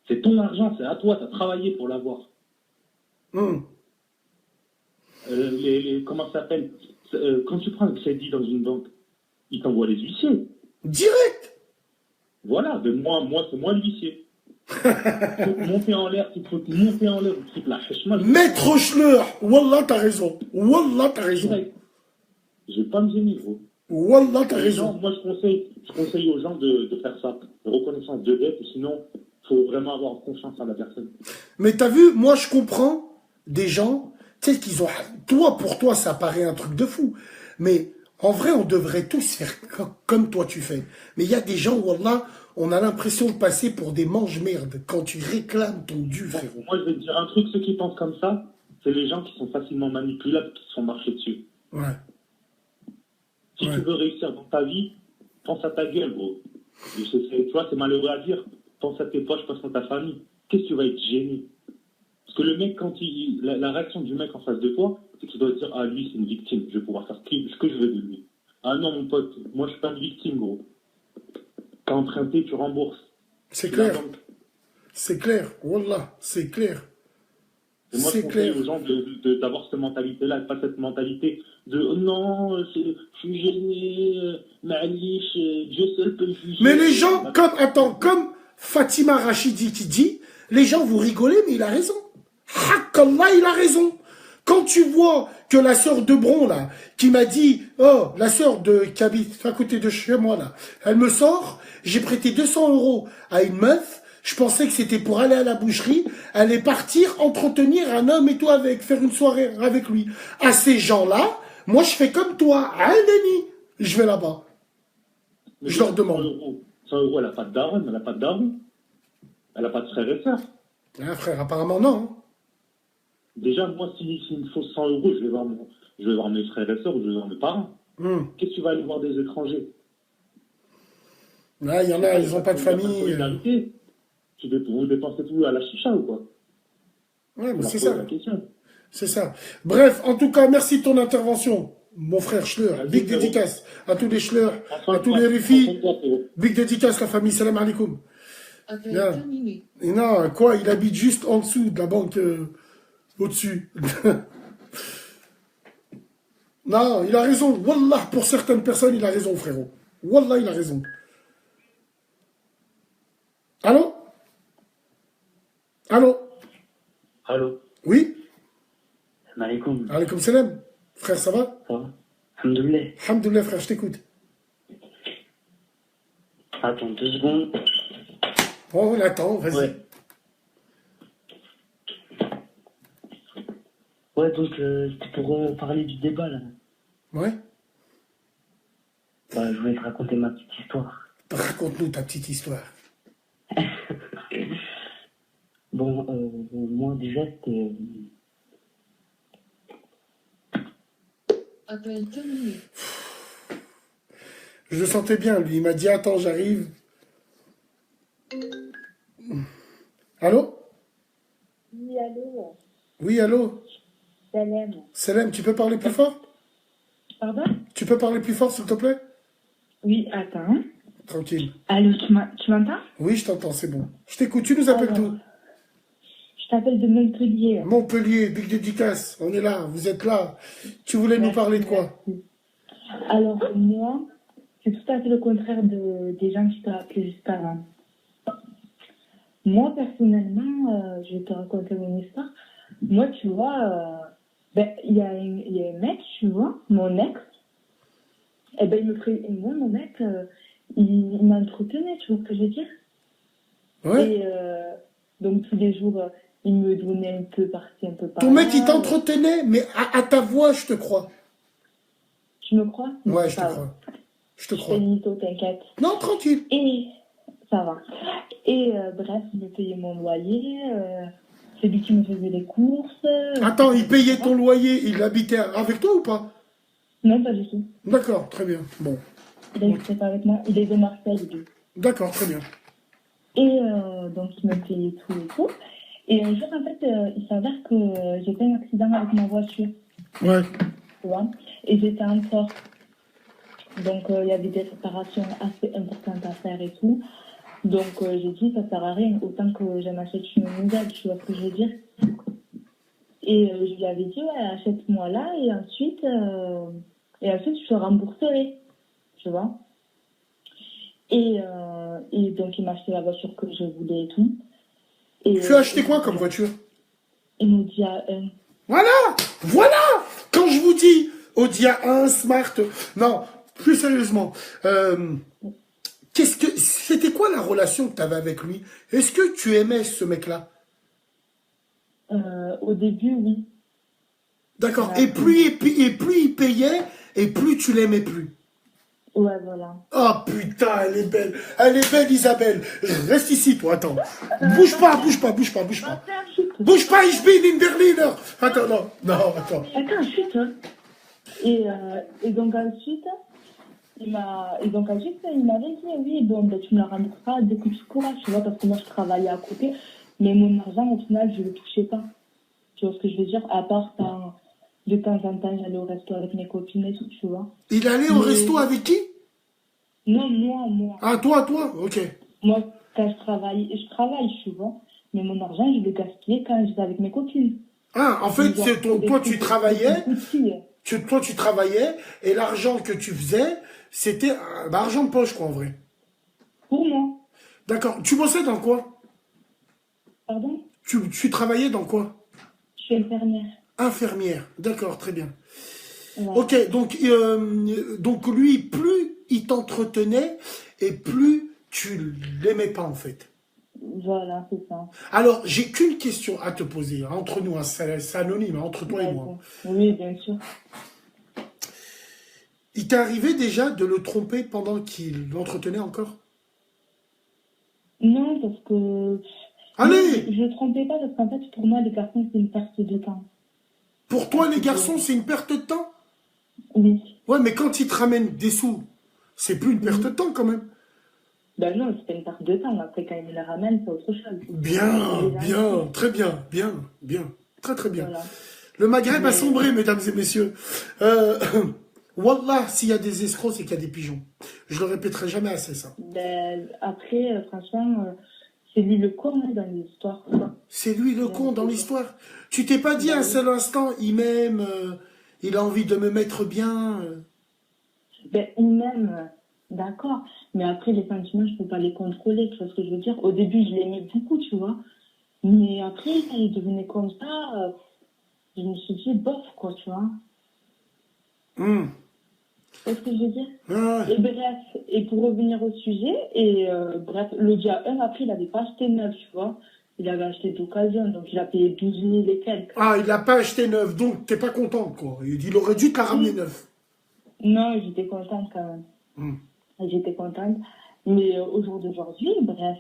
C'est ton argent, c'est à toi, t'as travaillé pour l'avoir. Comment ça s'appelle? Quand tu prends un crédit dans une banque, ils t'envoient les huissiers. Direct. Voilà, mais moi c'est moi l'huissier. Faut monter en l'air, tu peux monter en l'air, tu peux la chèche-moi. Maître Schleur, Wallah, t'as raison. Wallah, t'as raison. Je vais pas me gêner, gros. Wallah, t'as raison. Moi, je conseille aux gens de faire ça. De reconnaissance de dette, ou sinon, faut vraiment avoir confiance en la personne. Mais t'as vu, moi je comprends des gens, tu sais qu'ils ont... Toi, pour toi, ça paraît un truc de fou. Mais en vrai, on devrait tous faire comme toi tu fais. Mais il y a des gens, wallah, on a l'impression de passer pour des mange-merde quand tu réclames ton dû, frérot. Moi, je vais te dire un truc, ceux qui pensent comme ça, c'est les gens qui sont facilement manipulables, qui se font marcher dessus. Ouais. Si tu veux réussir dans ta vie, pense à ta gueule, gros. Tu vois, c'est malheureux à dire. Pense à tes poches, pense à ta famille. Qu'est-ce que tu vas être gêné? Parce que le mec, quand la réaction du mec en face de toi, c'est qu'il doit dire, ah, lui, c'est une victime, je vais pouvoir faire ce que je veux de lui. Ah non, mon pote, moi, je suis pas une victime, gros. T'as emprunté, tu rembourses. C'est clair. C'est clair. Wallah, c'est clair. Et moi, je conseille aux gens d'avoir cette mentalité-là, pas cette mentalité de oh non, je suis gêné, malice, Dieu seul peut me juger. Mais les gens, comme Fatima Rachidi qui dit, les gens vous rigolez, mais il a raison. Hakallah, il a raison. Quand tu vois que la sœur de Bron, là, qui m'a dit, oh, la sœur qui habite à côté de chez moi, là, elle me sort, j'ai prêté 200 € à une meuf, je pensais que c'était pour aller à la boucherie, aller partir, entretenir un homme et tout faire une soirée avec lui. À ces gens-là, moi je fais comme toi, Denis, je vais là-bas. Je leur demande. 100 €, elle n'a pas de daronne, elle n'a pas de daron. Elle n'a pas de frère et sœur. Ah, frère, apparemment non. Déjà, moi, s'il me faut 100 €, je vais voir mes frères et sœurs ou je vais voir mes parents. Qu'est-ce que tu vas aller voir des étrangers? Là, il y en a, ils n'ont pas de famille. Vous dépensez tout à la chicha ou quoi? Ouais, mais c'est ça. C'est ça. Bref, en tout cas, merci de ton intervention, mon frère Schleur. Big dédicace à tous les Schleur, à tous les Rufi. Big dédicace, la famille. Salam alaikum. Terminé. Et non, quoi, il habite juste en dessous de la banque au-dessus. Non, il a raison. Wallah, pour certaines personnes, il a raison, frérot. Wallah, il a raison. Allô? Allô? Allô? Oui? Salam alaikum. Alaikum salam. Frère, ça va? Ça va? Alhamdoulilah. Alhamdoulilah, frère, je t'écoute. Attends 2 secondes. Bon, on attend, vas-y. Ouais, donc c'était pour parler du débat, là. Ouais? Bah, je voulais te raconter ma petite histoire. Raconte-nous ta petite histoire. Bon, moi déjà c'était... Appel terminé. Je le sentais bien, lui. Il m'a dit, attends, j'arrive. Allô? Oui, allô? Oui, allô? Salam. Salam, tu peux parler plus fort? Pardon? Tu peux parler plus fort, s'il te plaît? Oui, attends. Tranquille. Allô, tu m'entends? Oui, je t'entends, c'est bon. Je t'écoute, tu nous appelles d'où? Je t'appelle de Montpellier. Montpellier, big dédicace. On est là, vous êtes là. Tu voulais nous parler de quoi? Alors, moi, c'est tout à fait le contraire des gens qui t'ont appelé juste avant. Moi, personnellement, je vais te raconter mon histoire. Moi, tu vois, il y a un mec, tu vois, mon ex. Eh ben, moi, mon mec, il m'entretenait, tu vois ce que je veux dire? Ouais. Et donc, tous les jours, il me donnait un peu par-ci, un peu par-là. Ton mec, il t'entretenait, mais à ta voix, je te crois. Tu me crois? Ouais, je te crois. Je te crois. Je fais mytho, t'inquiète. Non, tranquille. Et ça va. Et bref, il me payait mon loyer. C'est lui qui me faisait les courses. Attends, il payait ton loyer, il habitait avec toi ou pas? Non, pas du tout. D'accord, très bien. Bon. Il habitait pas avec moi. Il est de Marseille, lui. D'accord, très bien. Et donc, il me payait tout et tout. Et un jour, en fait, il s'avère que j'ai fait un accident avec ma voiture. Ouais. Tu vois? Et j'étais en tort. Donc, il y avait des réparations assez importantes à faire et tout. Donc, j'ai dit, ça sert à rien. Autant que j'en achète une nouvelle, tu vois ce que je veux dire? Et je lui avais dit, ouais, achète-moi là. Et ensuite, je te rembourserai. Tu vois? Et donc, il m'a acheté la voiture que je voulais et tout. Et, tu as acheté quoi comme voiture? Une Audi A1. Voilà. Quand je vous dis Audi A1, Smart... Non, plus sérieusement. Qu'est-ce que... C'était quoi la relation que tu avais avec lui? Est-ce que tu aimais ce mec-là? Au début, oui. D'accord. Et plus il payait, et plus tu l'aimais plus. Ouais, voilà. Oh putain, elle est belle. Elle est belle, Isabelle. Reste ici, toi, attends. Bouge pas, bouge pas, bouge pas, bouge pas. Bouge pas, ich bin in Berliner. Attends, non, non, attends. Attends, chut. Hein. Et donc ensuite, il m'avait dit, oui, bon, ben, tu me la rembourseras dès que tu pourras, tu vois, parce que moi, je travaillais à côté. Mais mon argent, au final, je le touchais pas. Tu vois ce que je veux dire? À part quand, de temps en temps, j'allais au resto avec mes copines et tout, tu vois. Il allait au resto avec qui? Non, moi. Ah, toi, ok. Moi, quand je travaille, tu vois. Mais mon argent, je le gaspillais quand j'étais avec mes copines. Ah, en fait, Genre, c'est toi, tu travaillais. Des Toi, tu travaillais, et l'argent que tu faisais, c'était argent de poche, quoi, en vrai. Pour moi. D'accord. Tu bossais dans quoi? Pardon? Tu travaillais dans quoi? Je suis infirmière. Infirmière. D'accord, très bien. Ouais. Ok, donc lui, plus il t'entretenait, et plus tu l'aimais pas, en fait. Voilà, c'est ça. Alors, j'ai qu'une question à te poser, hein, entre nous, hein, c'est anonyme, hein, entre toi et moi. Oui, bien sûr. Il t'est arrivé déjà de le tromper pendant qu'il l'entretenait encore? Non, parce que... Allez! Je ne trompais pas parce qu'en fait, pour moi, les garçons, c'est une perte de temps. Pour toi, les garçons, c'est une perte de temps? Oui. Ouais, mais quand ils te ramènent des sous, c'est plus une perte de temps, quand même. Ben non, c'est pas une perte de temps. Après, quand ils me la ramènent, c'est autre chose. Bien, très bien, bien. Très bien. Voilà. Le Maghreb a sombré, mesdames et messieurs. Wallah, s'il y a des escrocs, c'est qu'il y a des pigeons. Je le répéterai jamais assez, ça. Ben, après, franchement, c'est lui le con dans l'histoire. C'est lui le con dans l'histoire. Tu t'es pas dit un seul instant, il m'aime, il a envie de me mettre bien. Ben, il m'aime, d'accord. Mais après, les sentiments, je peux pas les contrôler, tu vois ce que je veux dire. Au début, je l'aimais beaucoup, tu vois. Mais après, quand il devenait comme ça, je me suis dit, bof, quoi, tu vois. Tu vois ce que je veux dire? Et bref, et pour revenir au sujet, bref, le dia 1, après, il n'avait pas acheté neuf, tu vois. Il avait acheté d'occasion, donc il a payé 12 000 et quelques. Ah, il n'a pas acheté neuf, donc t'es pas contente, quoi. Il aurait dû te la ramener neuf. Non, j'étais contente quand même. J'étais contente. Mais au jour d'aujourd'hui, bref,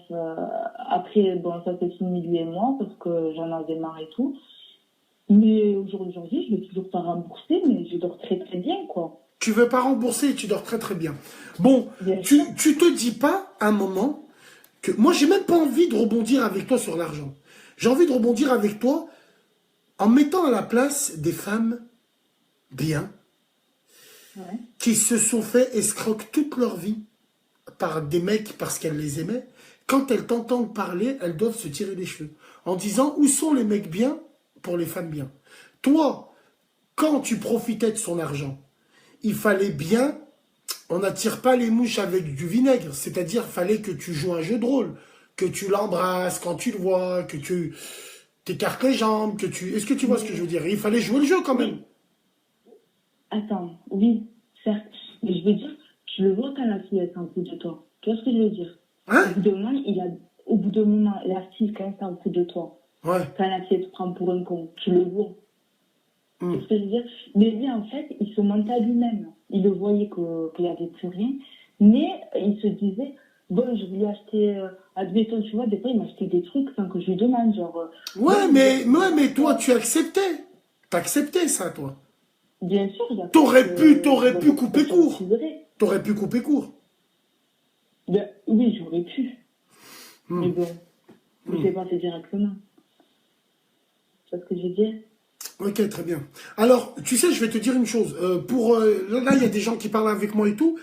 après, bon, ça c'est fini lui et moi, parce que j'en avais marre et tout. Mais au jour d'aujourd'hui, je ne vais toujours pas rembourser, mais je dors très très bien, quoi. Tu veux pas rembourser et tu dors très très bien. Bon, tu te dis pas un moment que... Moi, j'ai même pas envie de rebondir avec toi sur l'argent. J'ai envie de rebondir avec toi en mettant à la place des femmes bien, qui se sont fait escroquer toute leur vie par des mecs parce qu'elles les aimaient. Quand elles t'entendent parler, elles doivent se tirer les cheveux en disant où sont les mecs bien pour les femmes bien. Toi, quand tu profitais de son argent, il fallait bien, on n'attire pas les mouches avec du vinaigre, c'est-à-dire fallait que tu joues un jeu de rôle, que tu l'embrasses quand tu le vois, que tu t'écartes les jambes, que tu... Est-ce que tu vois ce que je veux dire? Il fallait jouer le jeu quand même. Attends, oui, certes, mais je veux dire, tu le vois quand la fille est en coup de toi. Tu vois ce que je veux dire? Hein? Au bout d'un moment, la fille, quand elle est en coup de toi, quand la fille te prend pour un con, tu le vois. Tu vois ce que je veux dire? Mais lui, en fait, il se mentait à lui-même. Il le voyait qu'il n'y avait plus rien, mais il se disait, bon, je voulais acheter, admettons, tu vois, des fois, il m'achetait des trucs sans que je lui demande, genre... mais toi, tu acceptais. T'acceptais ça, toi. Bien sûr, t'aurais pu couper court. T'aurais pu couper court. Ben, oui, j'aurais pu. Mais bon, je l'ai pas fait directement. Tu vois ce que je veux dire? Ok, très bien. Alors, tu sais, je vais te dire une chose. Là, il y a des gens qui parlent avec moi et tout,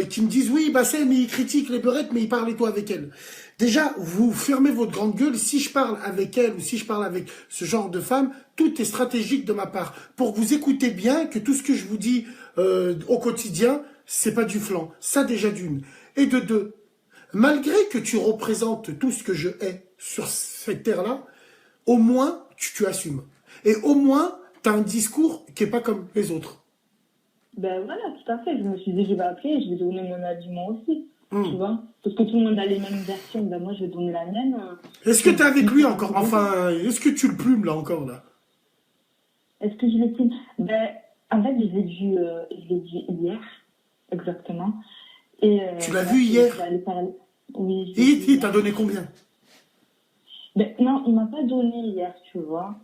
qui me disent, oui, Bassem, mais il critique les beurettes, mais il parle et toi avec elle. Déjà, vous fermez votre grande gueule. Si je parle avec elle ou si je parle avec ce genre de femme, tout est stratégique de ma part. Pour que vous écoutez bien que tout ce que je vous dis au quotidien, c'est pas du flan. Ça, déjà d'une. Et de deux, malgré que tu représentes tout ce que je hais sur cette terre-là, au moins, tu assumes. Et au moins, tu as un discours qui n'est pas comme les autres. Ben voilà, tout à fait. Je me suis dit, je vais appeler et je vais donner mon avis moi aussi. Tu vois? Parce que tout le monde a les mêmes versions, ben moi, je vais donner la mienne. Est-ce que t'es avec lui encore? Enfin, est-ce que tu le plumes, là, encore, là? Est-ce que je l'ai pris? Ben, en fait, je l'ai vu hier, exactement. Et, tu l'as vu hier? Oui. Et il t'a donné combien? Ben, non, il m'a pas donné hier, tu vois.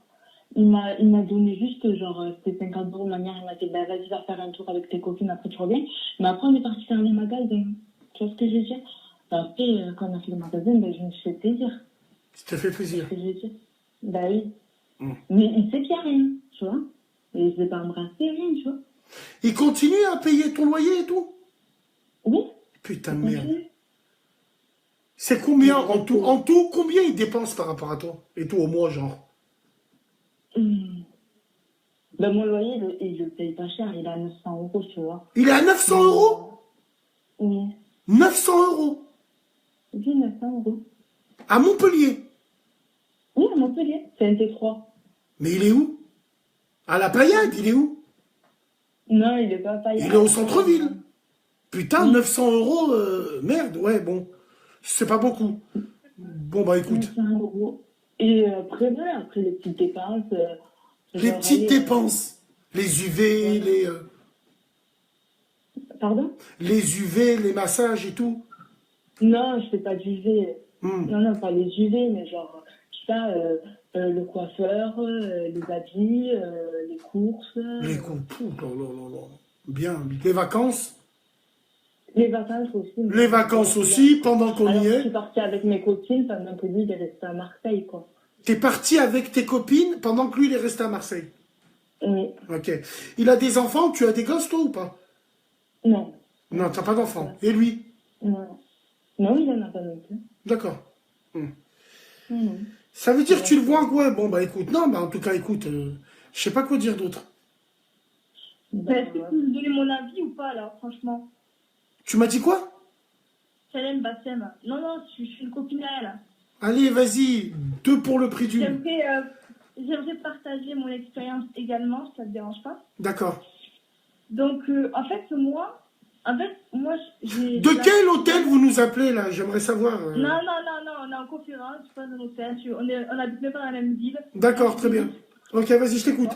Il m'a donné juste, genre, c'était 50 €. Ma mère, elle m'a dit, bah, vas-y, va faire un tour avec tes copines, après tu reviens. Mais après, on est parti faire les magasins. Tu vois ce que je veux dire? Après, quand on a fait le magasin, ben, je me suis fait plaisir. Ça t'a fait plaisir? Tu vois ce que je veux dire? Bah oui. Mais il sait qu'il n'y a rien, tu vois. Et je ne vais pas embrasser, rien, tu vois. Il continue à payer ton loyer et tout? Oui. Putain de merde. C'est combien en tout? En tout, combien il dépense par rapport à toi? Et toi au mois, genre? Ben, mon loyer, il le paye pas cher, il est à 900 €, tu vois. Il est à 900 €? Oui. 900 €? Oui, 900 €. À Montpellier? Oui, à Montpellier, c'est un T3. Mais il est où? À la Payade, il est où? Non, il est pas à Payade. Il est au centre-ville. Putain, 900 €, merde, ouais, bon. C'est pas beaucoup. Bon, bah écoute. 900 €. Et après, voilà, après les petites dépenses. Les petites dépenses. Les UV, les... Pardon? Les UV, les massages et tout. Non, je fais pas d'UV. Non, pas les UV, mais genre, je sais pas, le coiffeur, les habits, les courses. Les courses, bien. Les vacances? Les vacances aussi. Les vacances aussi, pendant qu'on y est. Je suis partie avec mes copines pendant que lui, il est resté à Marseille, quoi. T'es parti avec tes copines pendant que lui, il est resté à Marseille? Oui. Ok. Il a des enfants? Tu as des gosses, toi, ou pas? Non. Non, t'as pas d'enfants. Et lui? Non. Non, il en a pas non plus. D'accord. Ça veut dire que tu le vois, ouais, bon, bah écoute, non, bah en tout cas, écoute, je sais pas quoi dire d'autre. Est-ce que tu peux me donner mon avis ou pas, là, franchement? Tu m'as dit quoi? Salem Bassem. Non, je suis une copine à elle. Allez, vas-y, 2 pour le prix d'une. J'aimerais partager mon expérience également, si ça te dérange pas. D'accord. Donc, en fait, moi, j'ai... De quel hôtel vous nous appelez, là? J'aimerais savoir. Non, on est en conférence, pas dans un hôtel. On habite même pas dans la même ville. D'accord, très bien. Ok, vas-y, je t'écoute.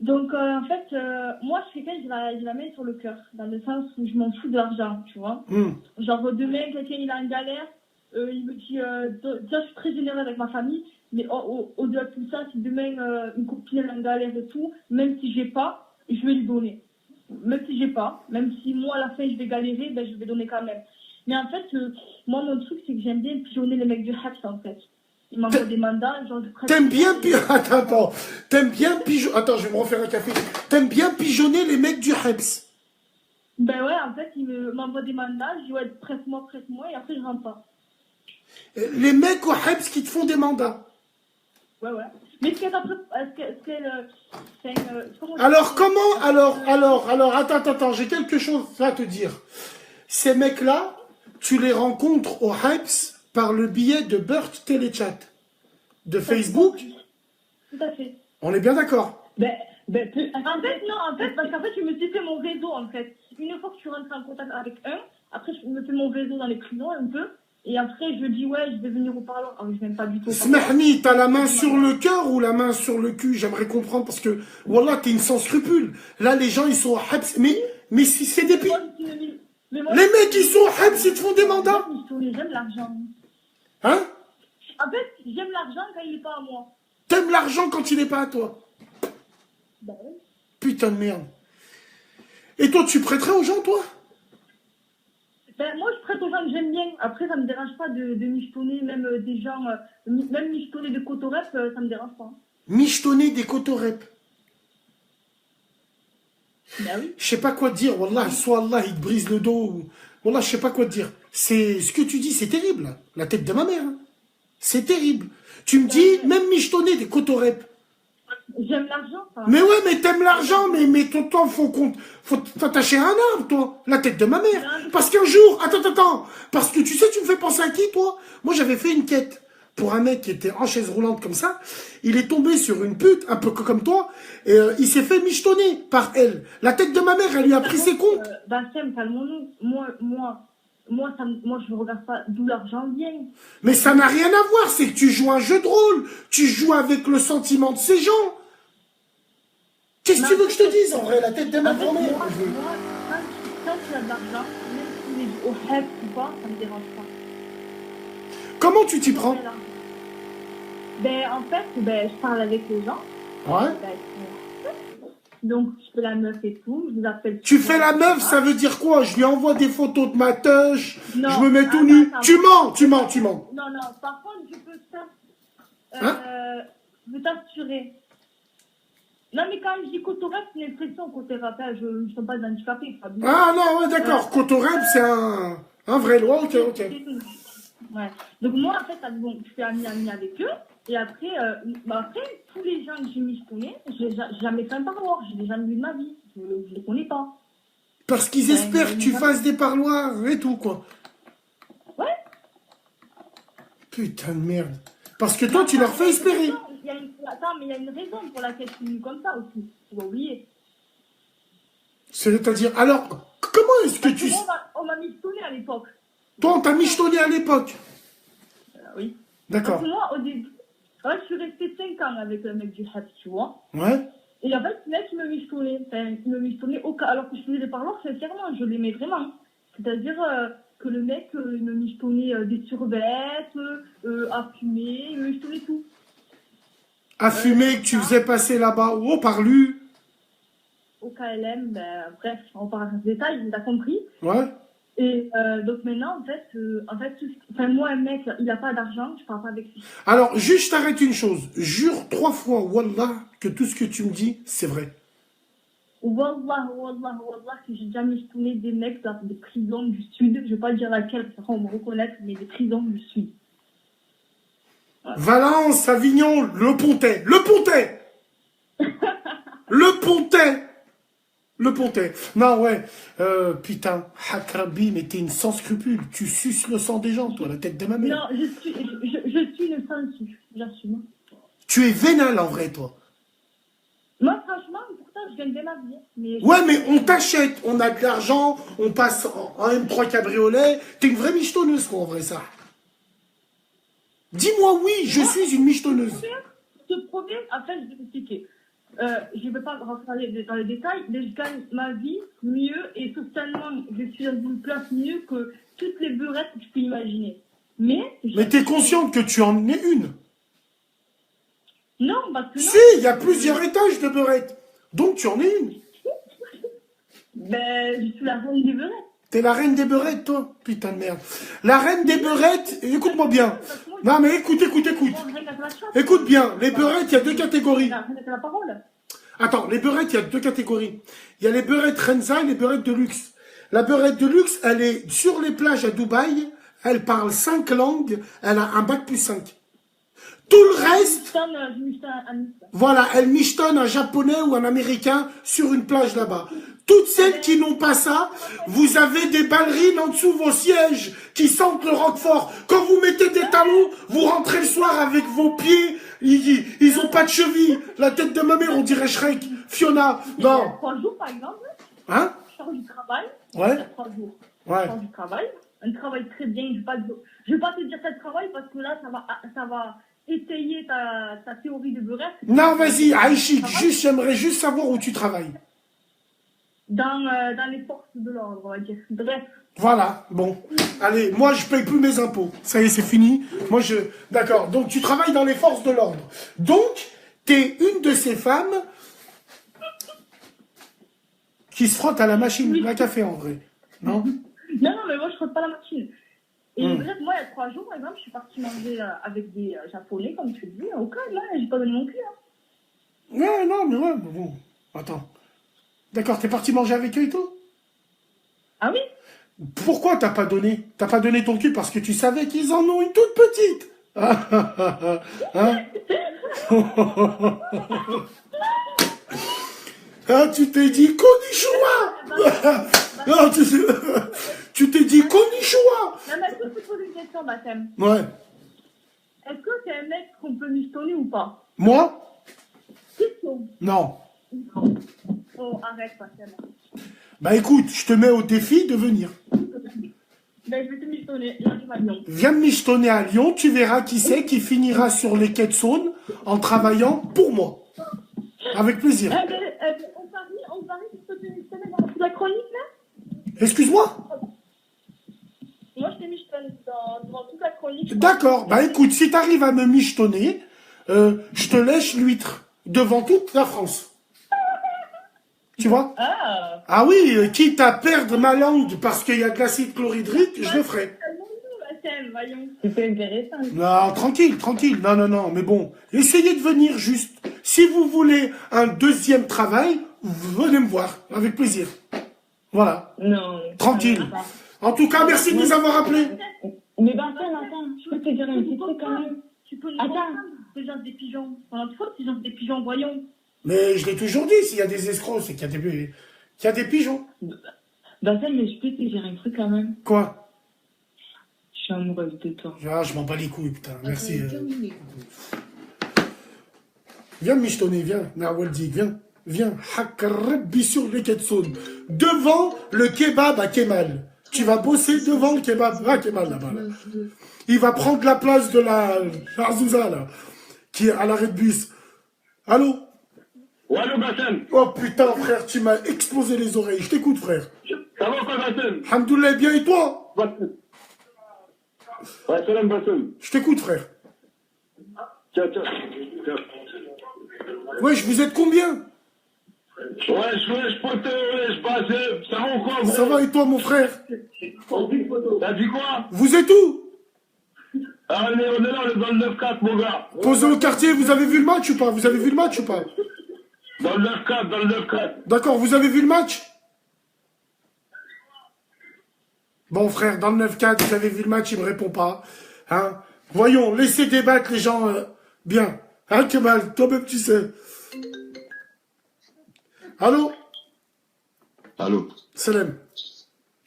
Donc, en fait, moi, je suis quelqu'un, j'ai la main sur le cœur, dans le sens où je m'en fous de l'argent, tu vois. Genre, demain, quelqu'un, il est en galère, il me dit, déjà, je suis très généreuse avec ma famille, mais au-delà de tout ça, si demain, une copine, elle est en galère et tout, même si j'ai pas, je vais lui donner. Même si j'ai pas, même si moi, à la fin, je vais galérer, ben, je vais donner quand même. Mais en fait, moi, mon truc, c'est que j'aime bien pigeonner les mecs du Haps, en fait. Ils m'envoient des mandats, genre... T'aimes bien Attends. T'aimes bien pigeonner... Attends, je vais me refaire un café. T'aimes bien pigeonner les mecs du Haps? Ben ouais, en fait, ils m'envoient des mandats, je dis ouais, presse-moi, et après, je rentre pas. Les mecs au Haps qui te font des mandats? Ouais. Mais alors, comment... Alors, attends, j'ai quelque chose à te dire. Ces mecs-là, tu les rencontres au Haps par le biais de Burt Telechat de Facebook? Tout à fait. On est bien d'accord? En fait, parce qu'en fait, je me suis fait mon réseau, en fait. Une fois que tu rentres en contact avec un, après, je me fais mon réseau dans les prisons, un peu, et après, je dis, ouais, je vais venir au parloir. Ah oui, je n'aime pas du tout. Smahni, t'as la main sur le cœur ou la main sur le cul? J'aimerais comprendre, parce que, voilà, t'es une sans scrupule. Là, les gens, ils sont au Haps, mais si c'est des les mecs, ils sont au Haps, ils te font des mandats? J'aime l'argent. Hein? En fait, j'aime l'argent quand il n'est pas à moi. T'aimes l'argent quand il n'est pas à toi? Ben oui. Putain de merde. Et toi, tu prêterais aux gens, toi? Ben, moi, je prête aux gens que j'aime bien. Après, ça me dérange pas de michetonner même des gens, même michetonner des cotorep, ça me dérange pas. Michetonner des cotorep? Ben oui. Je sais pas quoi te dire, wallah, soit Allah, il te brise le dos. Wallah, je sais pas quoi te dire. C'est, ce que tu dis, c'est terrible. La tête de ma mère. Hein. C'est terrible. Tu me dis, même michetonner des cotorep. J'aime l'argent, ça. Mais ouais, mais t'aimes l'argent, mais toi, faut t'attacher à un arbre, toi. La tête de ma mère. Parce qu'un jour, attends. Parce que tu sais, tu me fais penser à qui, toi? Moi, j'avais fait une quête pour un mec qui était en chaise roulante comme ça, il est tombé sur une pute, un peu comme toi, et il s'est fait michetonner par elle. La tête de ma mère, elle lui a pris ses comptes. Bassem, calmons-nous. Moi, je ne regarde pas d'où l'argent vient. Mais ça n'a rien à voir, c'est que tu joues un jeu de rôle. Tu joues avec le sentiment de ces gens. Qu'est-ce que tu veux que je te dise, en vrai, la tête de ma grand-mère? Quand tu as de l'argent, même si tu es au rêve ou pas, ça ne me dérange pas. Comment tu t'y prends? Ben, en fait, je parle avec les gens. Ouais. Donc, je fais la meuf et tout, je vous appelle. Tu fais la meuf, ça veut dire quoi? Je lui envoie des photos de ma teuche, non, je me mets tout nu. Tu mens. Non, par contre, je peux ça. Hein? Je veux t'assurer. Non, mais quand je dis cotorep, c'est une expression cotorep, je ne suis pas handicapé. Ah non, ouais, d'accord. Cotorep, c'est un vrai loi, ok. Ouais. Donc moi, en fait, bon, je suis amie avec eux. Et après, tous les gens que j'ai michetonné, je n'ai jamais fait un parloir. Je n'ai jamais vu de ma vie. Je ne les connais pas. Parce qu'ils espèrent que tu fasses des parloirs et tout, quoi. Ouais. Putain de merde. Parce que toi, tu leur fais espérer. Attends, mais il y a une raison pour laquelle je suis venue comme ça aussi. Tu vas oublier. C'est-à-dire, alors, comment est-ce que tu... On m'a michetonné à l'époque. Toi, on t'a michetonné à l'époque? Oui. D'accord. Parce que moi, au début, je suis restée 5 ans avec le mec du HEP, tu vois. Ouais. Et en fait, le mec, il me michetonné. Il me michetonné au cas... Alors que je faisais des parloirs, sincèrement, je l'aimais vraiment. C'est-à-dire que le mec, il me michetonné des survêtes, à fumer, il me michetonné tout. À fumer, que tu faisais passer là-bas au parlu. Au KLM, bref, on parle de détails, t'as compris. Ouais. Et donc maintenant, moi, un mec, il n'a pas d'argent, je parle pas avec lui. Alors, juste, je t'arrête une chose. Jure 3 fois, Wallah, que tout ce que tu me dis, c'est vrai. Wallah, que j'ai déjà michetonné des mecs dans des prisons du Sud. Je vais pas dire laquelle, parce qu'on me reconnaître, mais des prisons du Sud. Ouais. Valence, Avignon, Le Pontet. Non, ouais. Putain, Hakrabi, mais t'es une sans scrupule. Tu suces le sang des gens, toi, la tête de ma mère. Non, je suis une sensible, j'assume. Tu es vénal, en vrai, toi. Moi, franchement, pourtant, je gagne bien ma vie. Mais ouais, mais on t'achète. On a de l'argent, on passe en M3 cabriolet. T'es une vraie michetonneuse, quoi, en vrai, ça. Dis-moi oui, je suis une michetonneuse. Ce problème, en fait, je vais t'expliquer. Je ne vais pas rentrer dans les détails, mais je gagne ma vie mieux et totalement, je suis dans une place mieux que toutes les beurettes que tu peux imaginer. Mais t'es consciente que tu en es une? Non, parce que non. Si, il y a plusieurs étages de beurettes. Donc tu en es une. Je suis la reine des beurettes. T'es la reine des beurettes, toi? Putain de merde. La reine des beurettes, écoute-moi bien. Non, mais écoute. Écoute bien, les beurettes, il y a 2 catégories. La parole. Attends, les beurettes, il y a 2 catégories. Il y a les beurettes Renza et les beurettes de luxe. La beurette de luxe, elle est sur les plages à Dubaï, elle parle 5 langues, elle a un bac plus 5. Tout le reste, voilà, elle michetonne un japonais ou un américain sur une plage là-bas. Toutes celles qui n'ont pas ça, vous avez des ballerines en dessous de vos sièges qui sentent le roquefort. Quand vous mettez des talons, vous rentrez le soir avec vos pieds, ils ont pas de cheville. La tête de ma mère, on dirait Shrek. Fiona, non. 3 jours par exemple. Hein? Je sors du travail. Ouais. 3 jours. Ouais. Je sors du travail. Un travail très bien. Je vais pas te dire quel travail parce que là, ça va étayer ta théorie de beurette. Non, vas-y, Aïchik, j'aimerais juste savoir où tu travailles. Dans les forces de l'ordre, on va dire. Bref. Voilà, bon. Allez, moi, je paye plus mes impôts. Ça y est, c'est fini. Moi, D'accord, donc tu travailles dans les forces de l'ordre. Donc, t'es une de ces femmes qui se frotte à la machine à café, en vrai. Non? Non, mais moi, je frotte pas la machine. Et bref, moi, il y a 3 jours, par exemple, je suis partie manger avec des Japonais, comme tu dis. Au cas, là, j'ai pas donné mon cul. Hein. Ouais, non, mais ouais, bon. Attends. D'accord, t'es parti manger avec eux et tout? Ah oui? Pourquoi t'as pas donné? T'as pas donné ton cul parce que tu savais qu'ils en ont une toute petite. Hein? Ah, tu t'es dit konnichiwa. Non, tu t'es dit konnichiwa. Non, mais est-ce que je peux te poser une question, Bassem? Ouais. est-ce que c'est un mec qu'on peut michetonner ou pas? Moi? Question. Non. Oh, arrête, Bassem. Bah écoute, je te mets au défi de venir. Ben, je vais te michetonner, j'arrive à Lyon. Viens me michetonner à Lyon, tu verras qui c'est qui finira sur les quais de Saône en travaillant pour moi. Avec plaisir. On parie que je peux te michetonner dans la chronique, là? Excuse-moi? Moi, je te michetonne dans toute la chronique. D'accord, bah écoute, si t'arrives à me michetonner, je te lèche l'huître devant toute la France. Tu vois? Ah oui, quitte à perdre ma langue parce qu'il y a de l'acide chlorhydrique, je le ferai. C'est intéressant. Non, tranquille, tranquille. Non, mais bon, essayez de venir juste. Si vous voulez un deuxième travail, venez me voir, avec plaisir. Voilà. Non. Tranquille. En tout cas, merci de nous avoir appelés. Mais attends, je peux te dire un petit truc quand même. Tu peux nous Attends. comprendre, ces gens des pigeons. C'est notre faute, ces gens des pigeons voyons. Mais je l'ai toujours dit, s'il y a des escrocs, c'est qu'il y a des pigeons. Bassem, mais je peux te dire un truc quand même. Quoi? Je suis amoureuse de toi. Ah, je m'en bats les couilles, putain. Merci. Terminé. Viens me michetonner, viens. Nawaldi, viens. Viens. Hakarabbi sur les quais de Saône. Devant le kebab à Kemal. Tu vas bosser devant le kebab à Kemal, là-bas. Là. Il va prendre la place de la Arzouza, là, qui est à l'arrêt de bus. Allô? Ouais, allô, Bassem. Oh putain, frère, tu m'as explosé les oreilles. Je t'écoute, frère. Ça va quoi, Bassem? Alhamdoulilah, bien, et toi? Bassem. Ouais, salam, Bassem. Je t'écoute, frère. Tiens. Wesh, vous êtes combien? Wesh, pote, wesh, Bassem. Ça va ou quoi, gros? Ça va, et toi, mon frère? T'as dit quoi? Vous êtes où? Ah, on est là, on est dans le 9-4, mon gars. Posé au quartier, vous avez vu le match ou pas? Vous avez vu le match ou pas? Dans le 9-4. D'accord, vous avez vu le match? Bon, frère, dans le 9-4, vous avez vu le match, il me répond pas. Hein? Voyons, laissez débattre les gens bien. Hein, Kemal, toi-même, tu sais. Allô? Allô? Salam.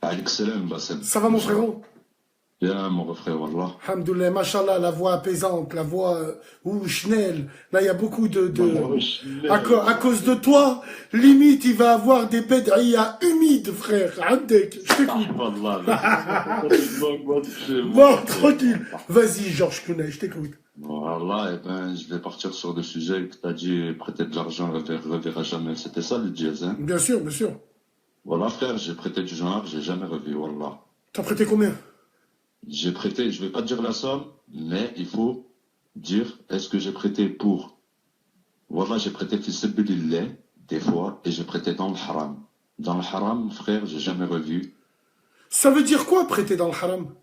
Alex Salam, Bassem. Ça va, mon frérot? Bien, mon frère, Wallah. Alhamdoulilah, machallah, la voix apaisante, la voix Schnell. Là, il y a beaucoup de... À cause de toi, limite, il va avoir des bédrias humides, frère. Abdek, je t'écoute. Bon, tranquille. Vas-y, Georges Kounet, je t'écoute. Wallah, eh ben, je vais partir sur le sujet que t'as dit, prêter de l'argent, reverra jamais. C'était ça, le dièse, hein? Bien sûr, bien sûr. Voilà, frère, j'ai prêté du genre, j'ai jamais revu, Wallah. T'as prêté combien? J'ai prêté, je vais pas dire la somme, mais il faut dire, est-ce que j'ai prêté pour... Voilà, j'ai prêté fisabilillah, des fois, et j'ai prêté dans le haram. Dans le haram, frère, j'ai jamais revu. Ça veut dire quoi, prêter dans le haram?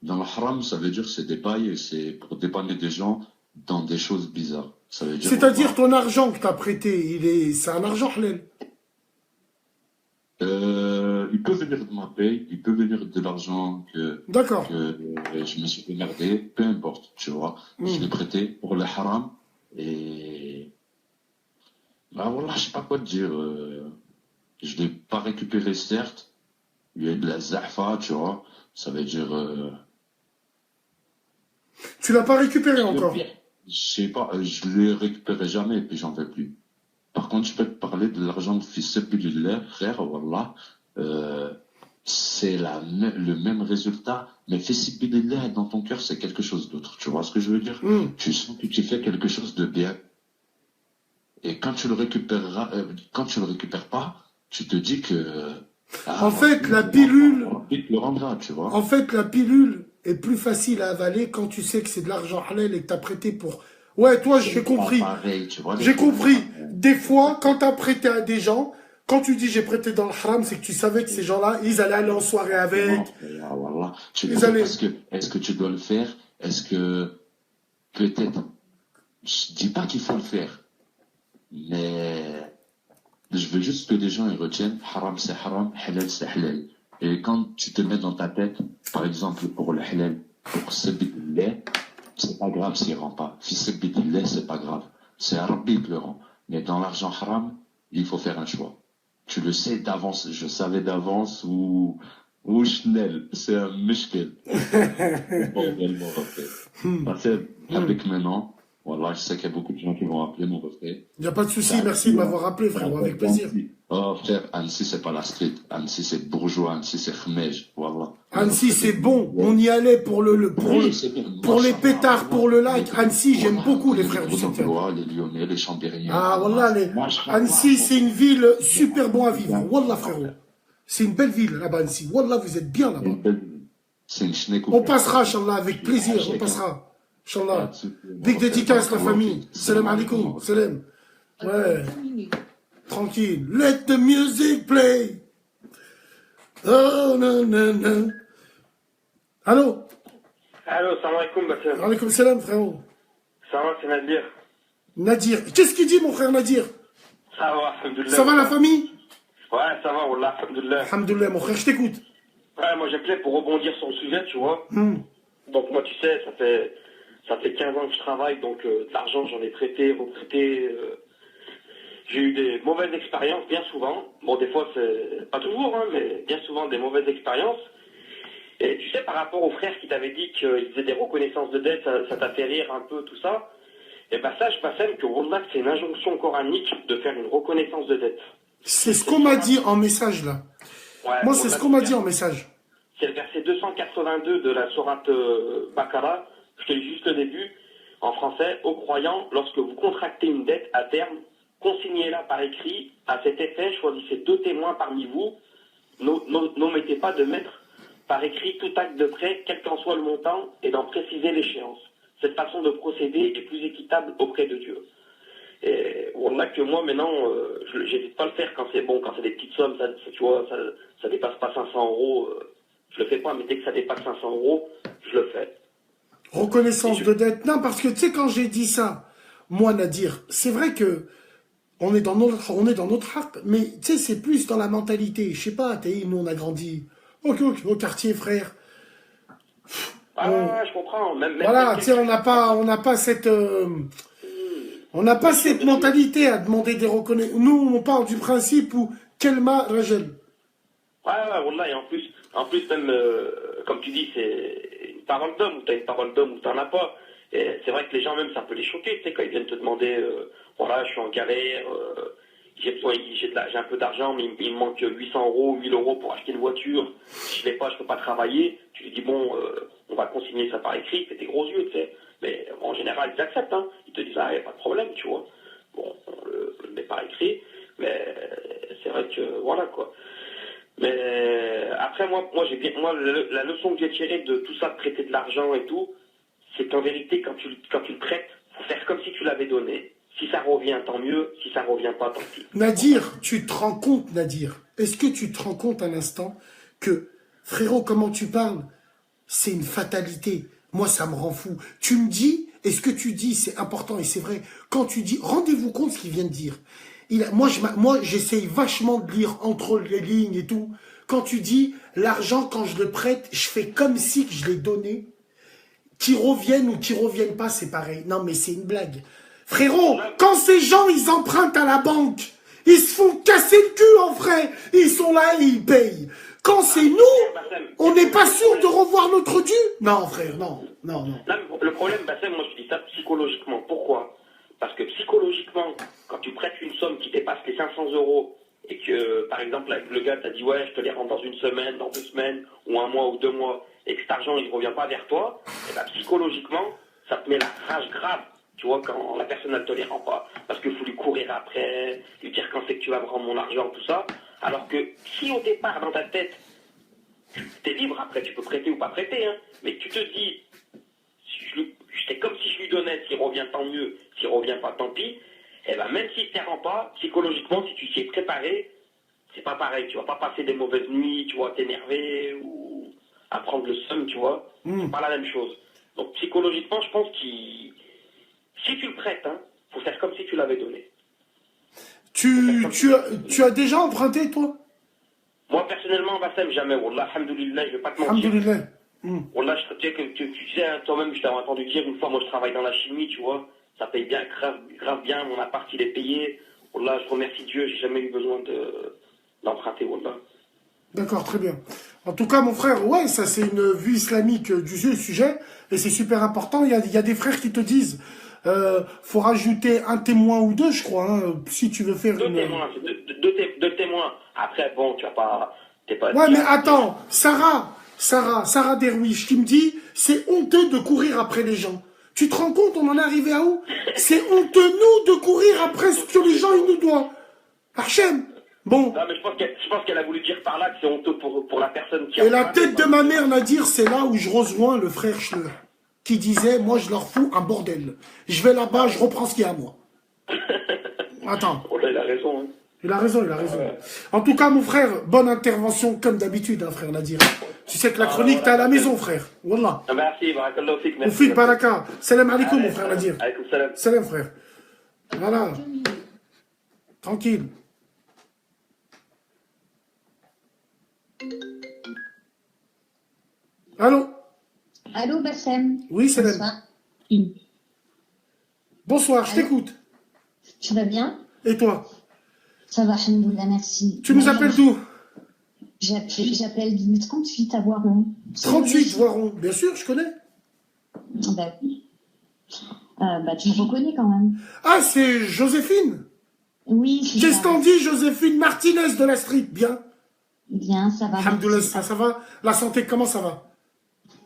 Dans le haram, ça veut dire c'est dépailler, c'est pour dépanner des gens dans des choses bizarres. Ça veut dire... C'est-à-dire ton argent que t'as prêté, c'est un argent halal? Il peut venir de ma paye, il peut venir de l'argent que je me suis démerdé, peu importe, tu vois. Je l'ai prêté pour le haram et bah voilà, je sais pas quoi te dire. Je l'ai pas récupéré certes, il y a de la zahfa, tu vois. Ça veut dire. Tu l'as pas récupéré encore? Je sais pas, je l'ai récupéré jamais et puis j'en veux plus. Par contre, je peux te parler de l'argent de fils sabilillah, frère, wallah. C'est le même résultat, mais fils sabilillah dans ton cœur, c'est quelque chose d'autre. Tu vois ce que je veux dire? Tu sens que tu fais quelque chose de bien. Et quand tu le récupéreras, quand tu le récupères pas, tu te dis que... en fait, la pilule... le rendra, tu vois. En fait, la pilule est plus facile à avaler quand tu sais que c'est de l'argent halal et que t'as prêté pour... Ouais, toi, j'ai compris. J'ai compris. Des fois, quand t'as prêté à des gens, quand tu dis j'ai prêté dans le haram, c'est que tu savais que ces gens-là, ils allaient aller en soirée avec. Voilà. Est-ce que tu dois le faire? Est-ce que peut-être... Je dis pas qu'il faut le faire, mais je veux juste que les gens ils retiennent haram c'est haram, halal c'est halal. Et quand tu te mets dans ta tête, par exemple pour le halal, pour sabilillah, c'est pas grave s'il rend pas. Fils sabilillah, c'est pas grave. C'est Rabbi qui le rend. Mais dans l'argent haram, il faut faire un choix. Tu le sais d'avance. Je savais d'avance ou وشنال c'est un مشكل bordel mon refrain Bassem avec maintenant voilà je sais qu'il y a beaucoup de gens qui vont appeler mon refrain il n'y a pas de souci merci de m'avoir rappelé frérot avec plaisir oh frère Annecy c'est pas la street Annecy c'est bourgeois Annecy c'est khmej voilà Annecy c'est bon on y allait pour les pétards pour le lac Annecy j'aime beaucoup les frères du secteur les Lyonnais les Chambériens ah voilà Annecy c'est une ville super bon à vivre wallah frérot c'est une belle ville là-bas Annecy wallah vous êtes bien là-bas on passera Inch'Allah avec plaisir on passera Inch'Allah big dédicace la famille salam alaikum salam ouais tranquille let the music play oh non non non allô salam alaikum Bassem alaikum salam frérot ça va c'est Nadir qu'est-ce qu'il dit mon frère Nadir ça va alhamdoulilah ça va la famille ouais ça va wallah alhamdoulilah alhamdoulilah mon frère je t'écoute ouais moi j'appelais pour rebondir sur le sujet tu vois donc moi tu sais ça fait 15 ans que je travaille donc de l'argent j'en ai traité retraité j'ai eu des mauvaises expériences bien souvent bon des fois c'est pas toujours hein, mais bien souvent des mauvaises expériences et tu sais par rapport au frère qui t'avait dit qu'il faisait des reconnaissances de dette ça t'a fait rire un peu tout ça et ben sache Bassem que Wallah c'est une injonction coranique de faire une reconnaissance de dette. C'est ce qu'on m'a dit en message là. Ouais, moi c'est ce qu'on m'a dit en message. C'est le verset 282 de la sourate Baqara, je te lis juste le début, en français, aux croyants, lorsque vous contractez une dette à terme, consignez-la par écrit, à cet effet, choisissez 2 témoins parmi vous, n'omettez pas de mettre par écrit tout acte de prêt, quel qu'en soit le montant, et d'en préciser l'échéance. Cette façon de procéder est plus équitable auprès de Dieu. Et on a que moi maintenant, j'hésite pas à le faire quand c'est bon, quand c'est des petites sommes, tu vois, ça dépasse pas 500 €, je le fais pas, mais dès que ça dépasse 500 €, je le fais. Reconnaissance de dette, non, parce que tu sais, quand j'ai dit ça, moi Nadir, c'est vrai que on est dans notre arc, mais tu sais, c'est plus dans la mentalité, je sais pas, nous on a grandi au quartier frère. Je comprends. Voilà, tu sais, on n'a pas cette... On n'a pas cette mentalité à demander des reconnaissances. Nous, on part du principe où Kelma Rajel. Ouais, wallah, et en plus même, comme tu dis, c'est une parole d'homme, ou t'as une parole d'homme, ou t'en as pas. Et c'est vrai que les gens, même, ça peut les choquer, tu sais, quand ils viennent te demander, voilà, je suis en galère, j'ai un peu d'argent, mais il me manque 800 €, 1000 € pour acheter une voiture. Si je l'ai pas, je peux pas travailler. Tu lui dis, bon, on va consigner ça par écrit, fais tes gros yeux, tu sais. Mais en général, ils acceptent, hein. Ils te disent, ah, y a pas de problème, tu vois. Bon, on le met par écrit, mais c'est vrai que, voilà, quoi. Mais après, moi la leçon que j'ai tirée de tout ça, de prêter de l'argent et tout, c'est qu'en vérité, quand tu le prêtes, faut faire comme si tu l'avais donné. Si ça revient, tant mieux. Si ça revient pas, tant pis. Nadir, tu te rends compte, Nadir, est-ce que tu te rends compte un instant que, frérot, comment tu parles, c'est une fatalité. Moi, ça me rend fou. Tu me dis, et ce que tu dis, c'est important et c'est vrai. Quand tu dis, rendez-vous compte ce qu'il vient de dire. Moi, j'essaye vachement de lire entre les lignes et tout. Quand tu dis, l'argent, quand je le prête, je fais comme si que je l'ai donné. Qu'ils reviennent ou qu'ils reviennent pas, c'est pareil. Non, mais c'est une blague. Frérot, quand ces gens, ils empruntent à la banque, ils se font casser le cul en frais. Ils sont là et ils payent. Quand c'est nous, on n'est pas sûr de revoir notre dû. Non, frère, non. Le problème, Bassem, moi je dis ça psychologiquement. Pourquoi? Parce que psychologiquement, quand tu prêtes une somme qui dépasse les 500 € et que, par exemple, le gars t'a dit, ouais, je te les rends dans une semaine, dans 2 semaines, ou 1 mois ou 2 mois, et que cet argent, il ne revient pas vers toi, et ben, psychologiquement, ça te met la rage grave. Tu vois, quand la personne ne te les rend pas. Parce qu'il faut lui courir après, lui dire quand c'est que tu vas me rendre mon argent, tout ça. Alors que si au départ, dans ta tête, tu es libre, après tu peux prêter ou pas prêter, hein, mais tu te dis, c'est comme si je lui donnais, s'il revient tant mieux, s'il revient pas tant pis, et ben même s'il ne te rend pas, psychologiquement, si tu t'y es préparé, c'est pas pareil, tu vas pas passer des mauvaises nuits, tu vas t'énerver ou à prendre le seum, tu vois, c'est pas la même chose. Donc psychologiquement, je pense si tu le prêtes, hein, faut faire comme si tu l'avais donné. Tu as déjà emprunté, toi? Moi, personnellement, Bassem, jamais. Wallah, alhamdoulilah, je vais pas te mentir. Alhamdoulilah. Wallah, tu disais, toi-même, je t'avais entendu dire une fois, moi, je travaille dans la chimie, tu vois. Ça paye bien, grave bien. Mon appart, il est payé. Wallah, je remercie Dieu, j'ai jamais eu besoin d'emprunter, Wallah. D'accord, très bien. En tout cas, mon frère, ouais, ça c'est une vue islamique du sujet, et c'est super important. Il y a des frères qui te disent, faut rajouter un témoin ou deux, je crois, hein, si tu veux faire Deux témoins, deux témoins. Après, bon, tu vas pas... T'es pas ouais, mais attends, Sarah Derwish qui me dit, c'est honteux de courir après les gens. Tu te rends compte, on en est arrivé à où? C'est honteux, nous, de courir après ce que les gens, ils nous doivent. Hachem. Bon. Non, mais je pense qu'elle a voulu dire par là que c'est honteux pour la personne qui a... Et la tête de ma mère, Nadir, c'est là où je rejoins le frère Schleur, qui disait, moi, je leur fous un bordel. Je vais là-bas, je reprends ce qu'il y a à moi. Attends. Oh là, il a raison. Hein. Il a raison. Ouais. En tout cas, mon frère, bonne intervention, comme d'habitude, hein, frère Nadir. Tu sais que la chronique, t'es à la maison, frère. Wallah. Merci, barakallahu fik. Merci. Oufik baraka. Salam alaikum, mon frère Nadir. Alaikum salam. Salam, frère. Voilà. Tranquille. Allô? Allô, Bassem. Oui, Salam. Bonsoir. Bonsoir, je t'écoute. Tu vas bien? Et toi? Ça va, alhamdoulilah, merci. Tu nous appelles d'où? J'appelle du 38 à Voiron. 38 Voiron, bien sûr, je connais. Bah oui. Bah tu me reconnais quand même. Ah, c'est Joséphine? Oui, c'est Qu'est-ce qu'on dit, Joséphine Martinez de la street? Bien. Bien, ça va. Alhamdoulilah, ça va? La santé, comment ça va?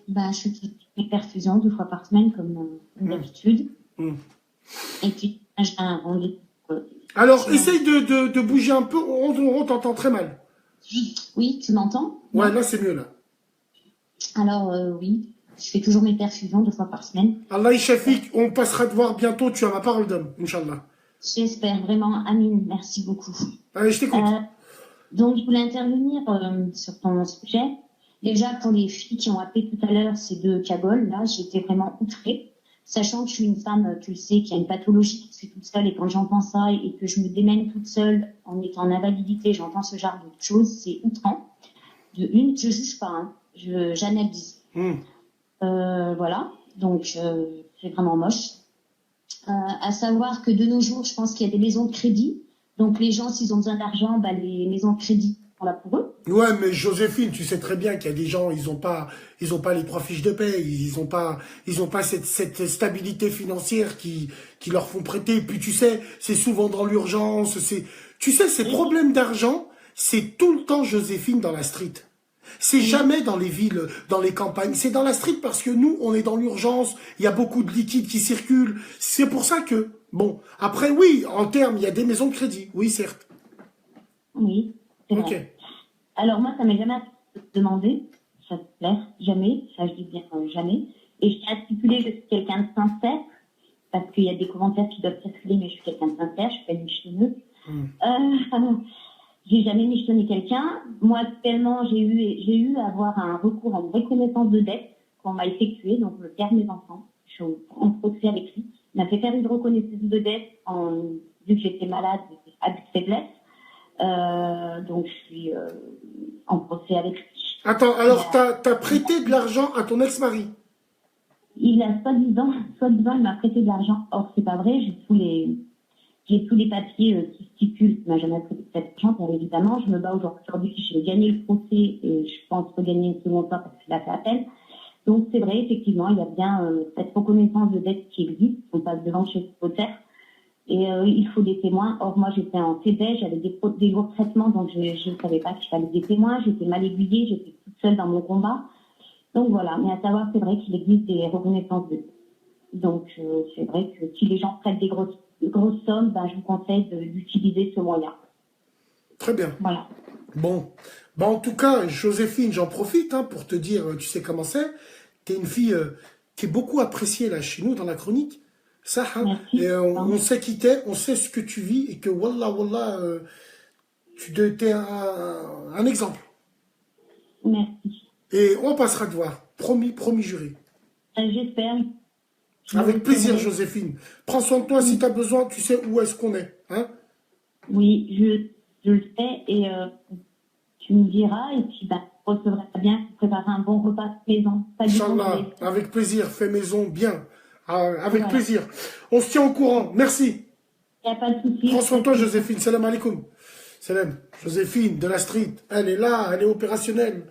Bah, je fais des perfusions 2 fois par semaine, comme d'habitude. Et puis, j'ai un rendez-vous. Alors, essaye de bouger un peu, on t'entend très mal. Oui, tu m'entends? Ouais, là, c'est mieux, là. Alors, oui, je fais toujours mes perfusions 2 fois par semaine. Allah Ishafik, on passera te voir bientôt, tu as ma parole d'homme, Inch'Allah. J'espère vraiment, Amin, merci beaucoup. Allez, je t'écoute. Donc, je voulais intervenir sur ton sujet. Déjà, pour les filles qui ont appelé tout à l'heure ces 2 cagoles, là, j'étais vraiment outrée. Sachant que je suis une femme, tu le sais, qui a une pathologie, qui se fait toute seule, et quand j'entends ça et que je me démène toute seule en étant en invalidité, j'entends ce genre de choses, c'est outrant. De une, je juge pas, hein, j'analyse. Voilà, donc c'est vraiment moche. À savoir que de nos jours, je pense qu'il y a des maisons de crédit. Donc les gens, s'ils ont besoin d'argent, bah, les maisons de crédit sont là pour eux. Ouais, mais Joséphine, tu sais très bien qu'il y a des gens, ils ont pas les 3 fiches de paie, ils ont pas cette stabilité financière qui leur font prêter. Et puis tu sais, c'est souvent dans l'urgence, tu sais, ces problèmes d'argent, c'est tout le temps Joséphine dans la street. C'est jamais dans les villes, dans les campagnes. C'est dans la street parce que nous, on est dans l'urgence. Il y a beaucoup de liquide qui circulent. C'est pour ça que, bon, après, oui, en termes, il y a des maisons de crédit. Oui, certes. Oui, c'est vrai. Ok. Alors moi, ça m'est jamais demandé, ça te plaît, jamais, ça je dis bien jamais. Et je tiens à stipuler que je suis quelqu'un de sincère, parce qu'il y a des commentaires qui doivent circuler, mais je suis quelqu'un de sincère, je suis pas une michetonneuse. J'ai jamais michetonné quelqu'un. Moi, actuellement, j'ai eu à avoir un recours en reconnaissance de dette qu'on m'a effectué, donc le père de mes enfants. Je suis en procès avec lui. Il m'a fait faire une reconnaissance de dette vu que j'étais malade, à de faiblesse. Donc, je suis en procès avec lui. Attends, alors t'as prêté de l'argent à ton ex-mari? Il a soi-disant, il m'a prêté de l'argent. Or, c'est pas vrai, j'ai tous les papiers qui stipulent qu'il m'a jamais prêté de cet argent, bien évidemment. Je me bats aujourd'hui, je vais gagner le procès et je pense regagner une seconde fois parce qu'il a fait appel. Donc, c'est vrai, effectivement, il y a bien cette reconnaissance de dette qui existe. On passe devant chez ce notaire. Et il faut des témoins. Or, moi, j'étais en CP, j'avais des lourds traitements, donc je ne savais pas qu'il fallait des témoins. J'étais mal aiguillée, j'étais toute seule dans mon combat. Donc voilà, mais à savoir, c'est vrai qu'il existe des reconnaissances de. Donc c'est vrai que si les gens prêtent des grosses sommes, ben, je vous conseille d'utiliser ce moyen. Très bien. Voilà. Bon. Ben, en tout cas, Joséphine, j'en profite pour te dire, tu sais comment c'est. Tu es une fille qui est beaucoup appréciée là chez nous dans la chronique. Ça, et on sait qui t'es, on sait ce que tu vis et que wallah, tu es un exemple. Merci. Et on passera te voir. Promis juré. J'espère. Avec plaisir, Joséphine. Prends soin de toi si tu as besoin, tu sais où est-ce qu'on est. Hein? Oui, je le sais et tu me diras et puis je recevrai bien pour préparer un bon repas maison. Inch'Allah, avec plaisir, fait maison bien. Avec plaisir. On se tient au courant. Merci. Il n'y a pas de souci. Prends soin de toi, Joséphine. Salam alaikum. Salam. Joséphine, de la street. Elle est là, elle est opérationnelle.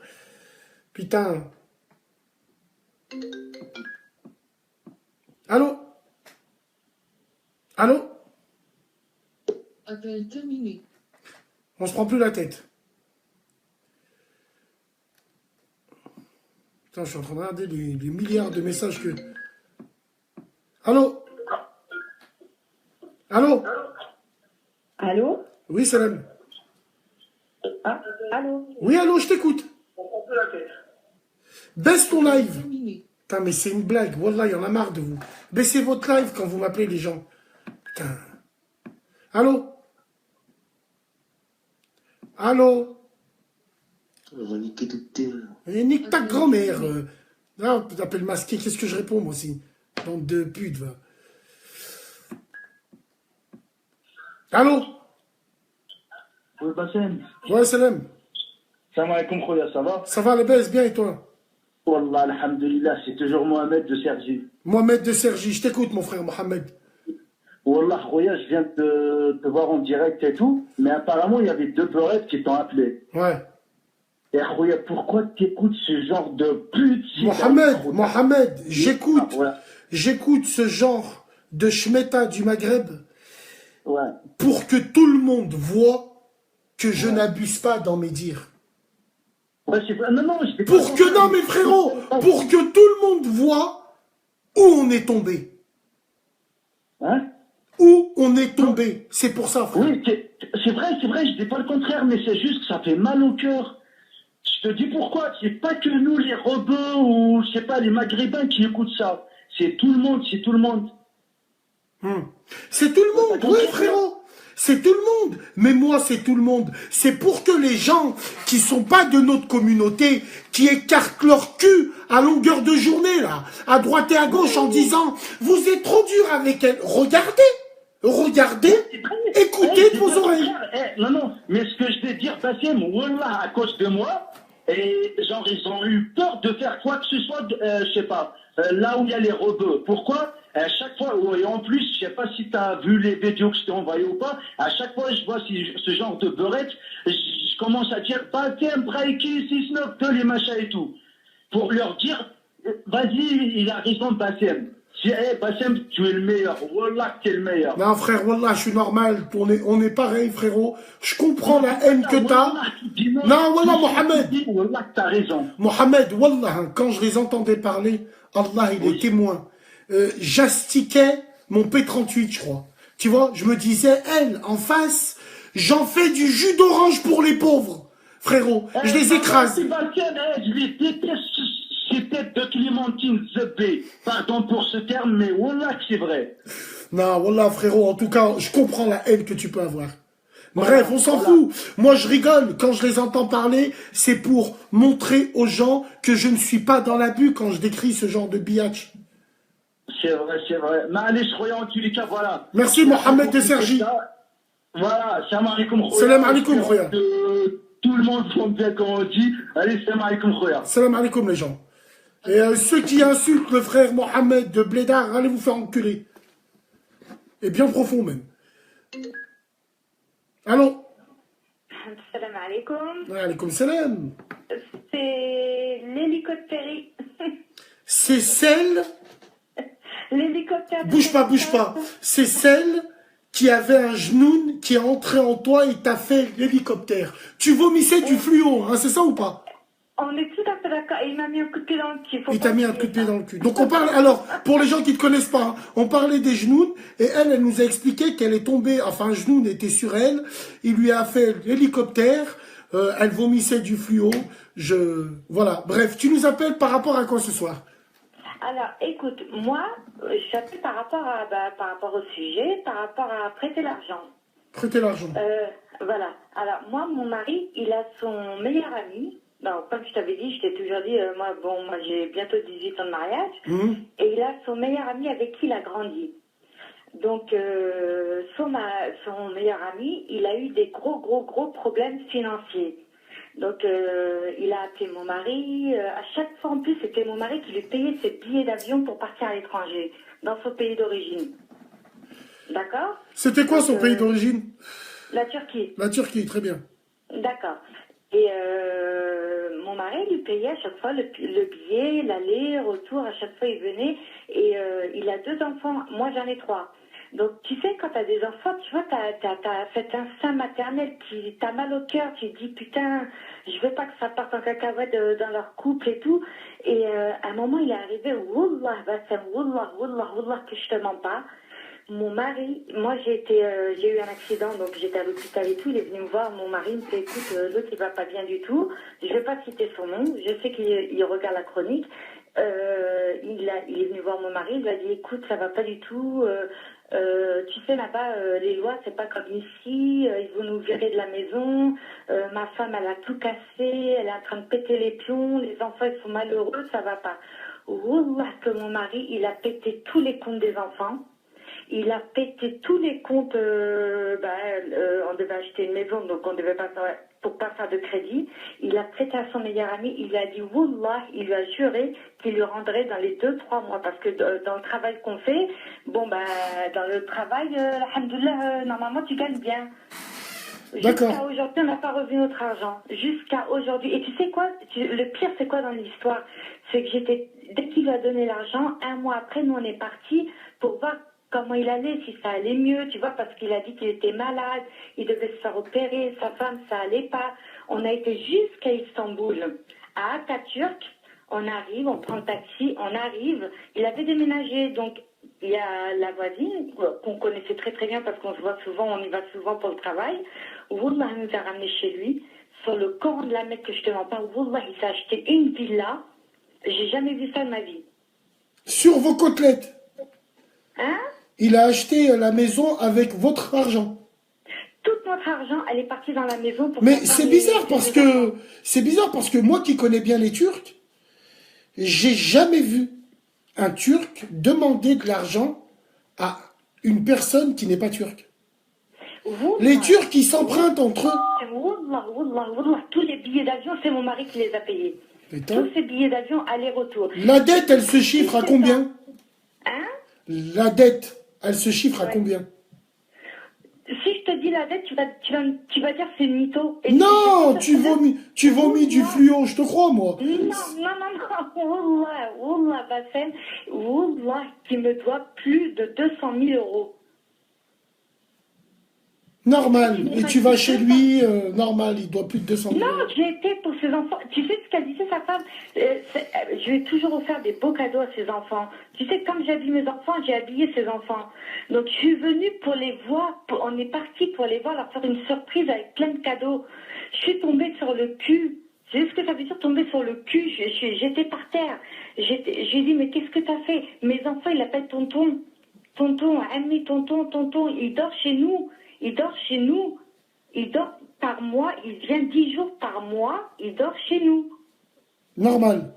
Putain. Allô? Allô? Appel terminé. On se prend plus la tête. Putain, je suis en train de regarder les milliards de messages que... Allô? Allô? Allô? Oui, Salam. Ah, allô? Oui, allô, je t'écoute. Baisse ton live. Terminé. Putain, mais c'est une blague. Wallah, il y en a marre de vous. Baissez votre live quand vous m'appelez, les gens. Putain. Allô? Allô? On va niquer toute tes... Nique ta grand-mère. Là, tu t'appelles masqué. Qu'est-ce que je réponds, moi aussi? Bande de putes, va. Allô? Oui, Bassem. Ouais, Salam. Salam alaikum, Khoya, ça va? Ça va, les baisse bien, et toi? Wallah, alhamdulillah, c'est toujours Mohamed de Sergi. Mohamed de Sergi, je t'écoute, mon frère Mohamed. Wallah, Khoya, je viens de te voir en direct et tout, mais apparemment, il y avait 2 peurettes qui t'ont appelé. Ouais. Et Khoya, pourquoi tu écoutes ce genre de pute? Mohamed, j'écoute. Ah, ouais. J'écoute ce genre de schmeta du Maghreb. Ouais. Pour que tout le monde voit que je n'abuse pas dans mes dires. Ouais, non, pour que, non mais frérot, pour que tout le monde voit où on est tombé. Hein? Où on est tombé. C'est pour ça, frère. Oui, c'est vrai, je dis pas le contraire, mais c'est juste que ça fait mal au cœur. Je te dis pourquoi. C'est pas que nous, les rebeux, ou je sais pas, les maghrébins qui écoutent ça. C'est tout le monde, c'est tout le monde. C'est tout le monde, oui frérot. C'est tout le monde. Mais moi, c'est tout le monde. C'est pour que les gens qui sont pas de notre communauté, qui écartent leur cul à longueur de journée, là, à droite et à gauche, en disant « Vous êtes trop dur avec elle ». Regardez, écoutez de vos oreilles. Non, mais ce que je vais dire, Bassem, wallah, à cause de moi, et genre, ils ont eu peur de faire quoi que ce soit, je sais pas, là où il y a les rebeux. Pourquoi? À chaque fois, et en plus, je sais pas si tu as vu les vidéos que je t'ai envoyées ou pas, à chaque fois je vois ce genre de beurette, je commence à dire Bassem, Braiki, 6-9, les machins et tout. Pour leur dire, vas-y, il a raison, Bassem. Bassem, tu es le meilleur. Wallah, tu es le meilleur. Non, frère, Wallah, je suis normal. On est pareil, frérot. Je comprends la haine que t'as. Non, Wallah, Mohamed. Wallah, t'as raison. Mohamed, Wallah, quand je les entendais parler, Allah, il est témoin. J'astiquais mon P38, je crois. Tu vois, je me disais, elle, en face, j'en fais du jus d'orange pour les pauvres. Frérot, je les écrase. Je les déteste. C'est tête de Clémentine Zebé. Pardon pour ce terme, mais wallah que c'est vrai. Non, wallah, frérot, en tout cas, je comprends la haine que tu peux avoir. Bref, on s'en fout. Moi, je rigole. Quand je les entends parler, c'est pour montrer aux gens que je ne suis pas dans l'abus quand je décris ce genre de biatch. C'est vrai, c'est vrai. Mais allez, je croyais en tous les cas, voilà. Merci, Mohamed de Sergi. Voilà, salam alaikum, khoya. Salam alaikum, khoya. Tout le monde fonde bien comme on dit. Allez, salam alaikum, khoya. Salam alaikum, les gens. Et ceux qui insultent le frère Mohamed de Blédard, allez vous faire enculer. Et bien profond même. Allô? Salam alaikum. Alaikum salam. C'est l'hélicoptère. C'est celle... L'hélicoptère. Bouge pas. C'est celle qui avait un genou qui est entré en toi et t'a fait l'hélicoptère. Tu vomissais du fluo, hein, c'est ça ou pas? On est tout à fait d'accord. Il m'a mis un coup de pied dans le cul. Il t'a mis un coup de pied dans le cul. Donc on parle, alors, pour les gens qui ne te connaissent pas, hein, on parlait des genoux, et elle nous a expliqué qu'elle est tombée, enfin un genou était sur elle, il lui a fait l'hélicoptère, elle vomissait du fluo, voilà. Bref, tu nous appelles par rapport à quoi ce soir? Alors, écoute, moi, je t'appelle par rapport au sujet, par rapport à prêter l'argent. Prêter l'argent. Voilà. Alors, moi, mon mari, il a son meilleur ami. Non, comme je t'avais dit, je t'ai toujours dit, moi j'ai bientôt 18 ans de mariage, et il a son meilleur ami avec qui il a grandi. Donc, son meilleur ami, il a eu des gros problèmes financiers. Donc, il a appelé mon mari, à chaque fois en plus, c'était mon mari qui lui payait ses billets d'avion pour partir à l'étranger, dans son pays d'origine. D'accord? C'était quoi son pays d'origine? La Turquie. La Turquie, très bien. D'accord. Et mon mari lui payait à chaque fois le billet, l'aller, retour, à chaque fois il venait. Et il a 2 enfants, moi j'en ai 3. Donc tu sais, quand tu as des enfants, tu vois, t'as cet instinct maternel qui t'a mal au cœur, tu te dis putain, je veux pas que ça parte en cacahuète dans leur couple et tout. Et à un moment il est arrivé, wallah, Bassem, wallah, que je te mens pas. Mon mari, moi j'ai eu un accident, donc j'étais à l'hôpital et tout, il est venu me voir, mon mari me fait écoute, l'autre il va pas bien du tout, je vais pas citer son nom, je sais qu'il regarde la chronique, il est venu voir mon mari, il lui a dit écoute ça va pas du tout, tu sais là-bas les lois c'est pas comme ici, ils vont nous virer de la maison, ma femme elle a tout cassé, elle est en train de péter les plombs, les enfants ils sont malheureux, ça va pas. Wallah que mon mari il a pété tous les comptes des enfants. Il a pété tous les comptes, on devait acheter une maison, donc on devait pas faire, pour pas faire de crédit. Il a prêté à son meilleur ami, il a dit, wallah, il lui a juré qu'il lui rendrait dans les 2-3 mois, parce que dans le travail qu'on fait, dans le travail, alhamdoulilah, normalement tu gagnes bien. Jusqu'à aujourd'hui, on n'a pas revu notre argent. Jusqu'à aujourd'hui. Et tu sais quoi? Le pire, c'est quoi dans l'histoire? C'est que dès qu'il lui a donné l'argent, 1 mois après, nous on est partis pour voir comment il allait, si ça allait mieux, tu vois, parce qu'il a dit qu'il était malade, il devait se faire opérer, sa femme, ça allait pas. On a été jusqu'à Istanbul, à Atatürk, on arrive, on prend le taxi, on arrive, il avait déménagé, donc il y a la voisine, qu'on connaissait très très bien parce qu'on se voit souvent, on y va souvent pour le travail, Wallah nous a ramené chez lui, sur le Coran de la Mecque que je te mens pas, Wallah il s'est acheté une villa, j'ai jamais vu ça de ma vie. Sur vos côtelettes. Hein? Il a acheté la maison avec votre argent. Tout notre argent, elle est partie dans la maison pour... Mais c'est bizarre parce que moi qui connais bien les Turcs, j'ai jamais vu un Turc demander de l'argent à une personne qui n'est pas turque. Les Turcs, ils s'empruntent entre eux. Wallah, tous les billets d'avion, c'est mon mari qui les a payés. Tous ces billets d'avion, aller-retour. La dette, elle se chiffre à combien? Hein? La dette, elle se chiffre à combien? Si je te dis la dette, tu vas dire c'est une mytho. Non, tu vomis du fluo, je te crois, moi. Non, Wallah, Bassem, Wallah, qui me doit plus de 200 000 euros. Normal, et tu vas chez lui, normal, il doit plus de 200 000 euros. Non, j'ai été pour ses enfants. Tu sais ce qu'a dit sa femme? Je lui ai toujours offert des beaux cadeaux à ses enfants. Tu sais, comme j'habille mes enfants, j'ai habillé ses enfants. Donc, je suis venue pour les voir. On est parti pour les voir, leur faire une surprise avec plein de cadeaux. Je suis tombée sur le cul. Tu sais ce que ça veut dire tomber sur le cul? J'étais par terre. J'ai dit, mais qu'est-ce que t'as fait? Mes enfants, ils l'appellent tonton. Tonton, ami, tonton. Il dort chez nous. Il dort par mois, il vient 10 jours par mois, il dort chez nous. Normal,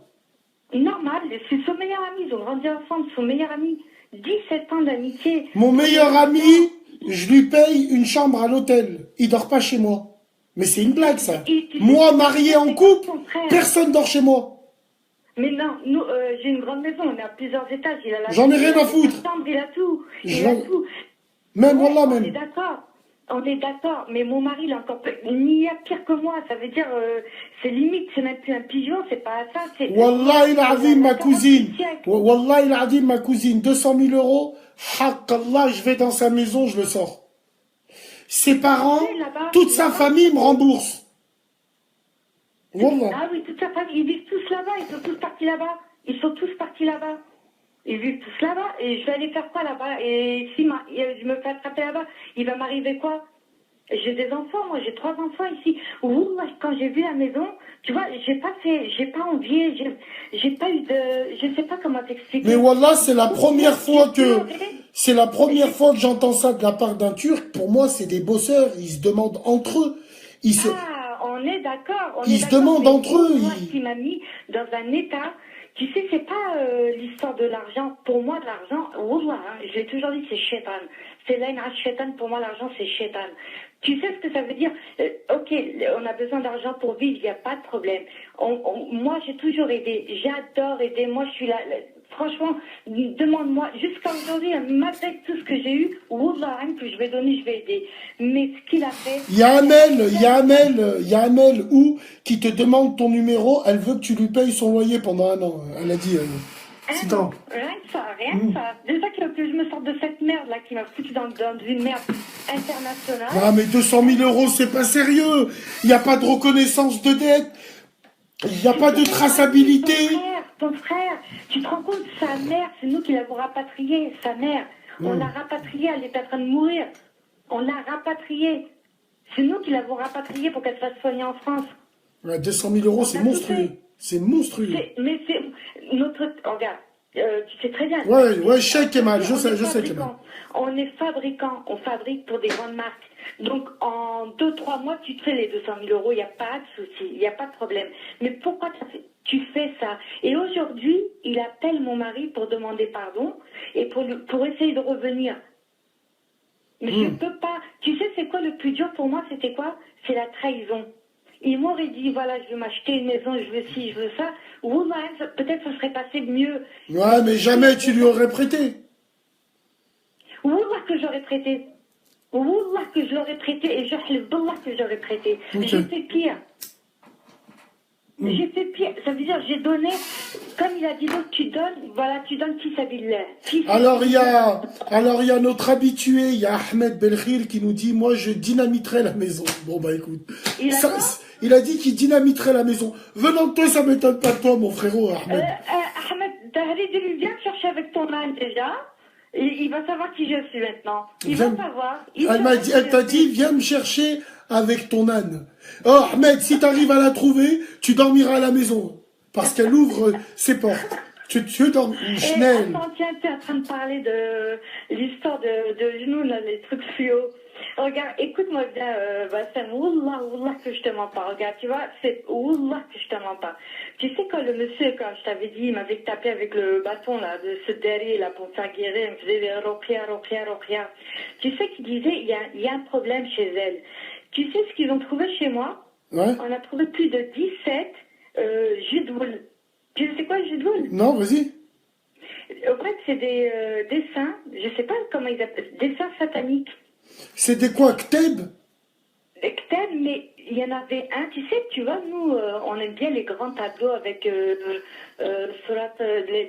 c'est son meilleur ami, ils ont grandi ensemble, son meilleur ami. 17 ans d'amitié. Mon meilleur ami, je lui paye une chambre à l'hôtel. Il dort pas chez moi. Mais c'est une blague, ça. Moi, marié en couple, personne dort chez moi. Mais non, nous, j'ai une grande maison, on est à plusieurs étages. J'en ai rien à foutre. Il a tout. Il a tout. Même, Wallah, même. On est d'accord, mais mon mari, il a encore il y a pire que moi. Ça veut dire, c'est limite, c'est même plus un pigeon, c'est pas ça. Wallah, il a dit ma cousine. Wallah, il a dit ma cousine, 200 000 euros. Hakallah, je vais dans sa maison, je le sors. Ses parents, toute sa famille me rembourse. Wallah. Ah oui, toute sa famille, ils vivent tous là-bas, ils sont tous partis là-bas. Ils vivent tous là-bas, et je vais aller faire quoi là-bas? Et si je me fais attraper là-bas, il va m'arriver quoi? J'ai des enfants, moi j'ai 3 enfants ici. Quand j'ai vu la maison, tu vois, j'ai pas envié, j'ai pas eu de, je sais pas comment t'expliquer. Mais Wallah, c'est la première fois que j'entends ça de la part d'un Turc. Pour moi, c'est des bosseurs, ils se demandent entre eux. On est d'accord. Ils se demandent entre eux. Moi, qui m'a mis dans un état. Tu sais, c'est pas l'histoire de l'argent. Pour moi, de l'argent, wallah, j'ai toujours dit, c'est shaitan. C'est l'aine à shaitan. Pour moi, l'argent, c'est shaitan. Tu sais ce que ça veut dire? Ok, on a besoin d'argent pour vivre, il n'y a pas de problème. Moi, j'ai toujours aidé. J'adore aider. Moi, je suis là. franchement, demande-moi, jusqu'à aujourd'hui, malgré tout ce que j'ai eu, Wallah, que je vais donner, je vais aider. Mais ce qu'il a fait... Il y a Amel qui te demande ton numéro, elle veut que tu lui payes son loyer pendant 1 an. Elle a dit... c'est temps. Rien que ça, rien que ça. Déjà que je me sorte de cette merde là qui m'a foutu dans une merde internationale. Ah mais 200 000 euros, c'est pas sérieux. Il n'y a pas de reconnaissance de dette. Il n'y a pas de traçabilité. Ton frère, tu te rends compte, sa mère, c'est nous qui l'avons rapatriée, sa mère. On l'a rapatriée, elle était en train de mourir. On l'a rapatriée. C'est nous qui l'avons rapatriée pour qu'elle se fasse soigner en France. Ouais, 200 000 euros, c'est monstrueux. C'est monstrueux. Mais c'est notre... Regarde, tu sais très bien. Ouais, je sais Kemal, je sais Kemal. On est fabricant, on fabrique pour des grandes marques. Donc en 2-3 mois, tu te fais les 200 000 euros, il n'y a pas de souci, il n'y a pas de problème. Mais pourquoi tu fais ça? Et aujourd'hui, il appelle mon mari pour demander pardon et pour essayer de revenir. Mais je ne peux pas. Tu sais, c'est quoi le plus dur pour moi? C'était quoi? C'est la trahison. Il m'aurait dit, voilà, je veux m'acheter une maison, je veux ci, je veux ça. Ou peut-être ça serait passé mieux. Ouais, mais jamais tu lui aurais prêté. Wallah que j'aurais prêté. Wallah que je l'aurais prêté. Et je Wallah que j'aurais prêté. Okay. J'ai fait pire. J'ai fait pire. Ça veut dire, j'ai donné, comme il a dit l'autre, tu donnes, voilà, tu donnes qui s'habille. Alors il y a notre habitué, il y a Ahmed Belkhir qui nous dit, moi je dynamiterai la maison. Bon bah écoute. Il a dit qu'il dynamiterait la maison. Venant de toi, ça m'étonne pas de toi, mon frérot, Ahmed. Ahmed, Tahrid, viens me chercher avec ton âne déjà. Il va savoir qui je suis maintenant. Il va savoir. Elle t'a dit, viens me chercher avec ton âne. Oh, Ahmed, si t'arrives à la trouver, tu dormiras à la maison. Parce qu'elle ouvre ses portes. Tu dors, Schnell. Attends, tiens, tu es en train de parler de l'histoire de nous, là, les trucs fluo. Regarde, écoute-moi bien, Bassem, Wallah que je te mens pas. Regarde, tu vois, c'est Wallah que je te mens pas. Tu sais, quand le monsieur, quand je t'avais dit, il m'avait tapé avec le bâton, là, de ce derrière, là, pour me faire guérir, il me faisait des rokia. Tu sais qu'il disait, il y a un problème chez elle. Tu sais ce qu'ils ont trouvé chez moi? Ouais. On a trouvé plus de 17 judoules. Tu sais quoi, judoules? Non, vas-y. En fait, c'est des dessins, je sais pas comment ils appellent, dessins sataniques. C'est des quoi, Kteb? Kteb, mais il y en avait un, tu sais, tu vois, nous, on aime bien les grands tableaux avec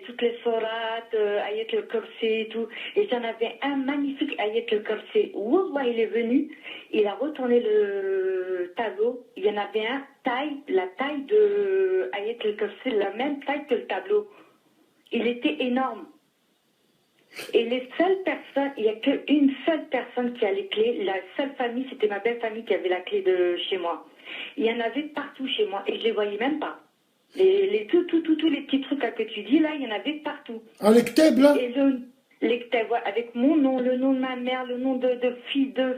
toutes les sourates, Ayat al-Kursi et tout. Et j'en avais un magnifique Ayat al-Kursi. Wallah, il est venu, il a retourné le tableau. Il y en avait un, la taille de Ayat al-Kursi, la même taille que le tableau. Il était énorme. Et les seules personnes, il n'y a qu'une seule personne qui a les clés. La seule famille, c'était ma belle famille qui avait la clé de chez moi. Il y en avait partout chez moi et je les voyais même pas. Tous les petits trucs là que tu dis là, il y en avait partout. Ah, les Kteb là? Et les Kteb, ouais, avec mon nom, le nom de ma mère, le nom de fille de.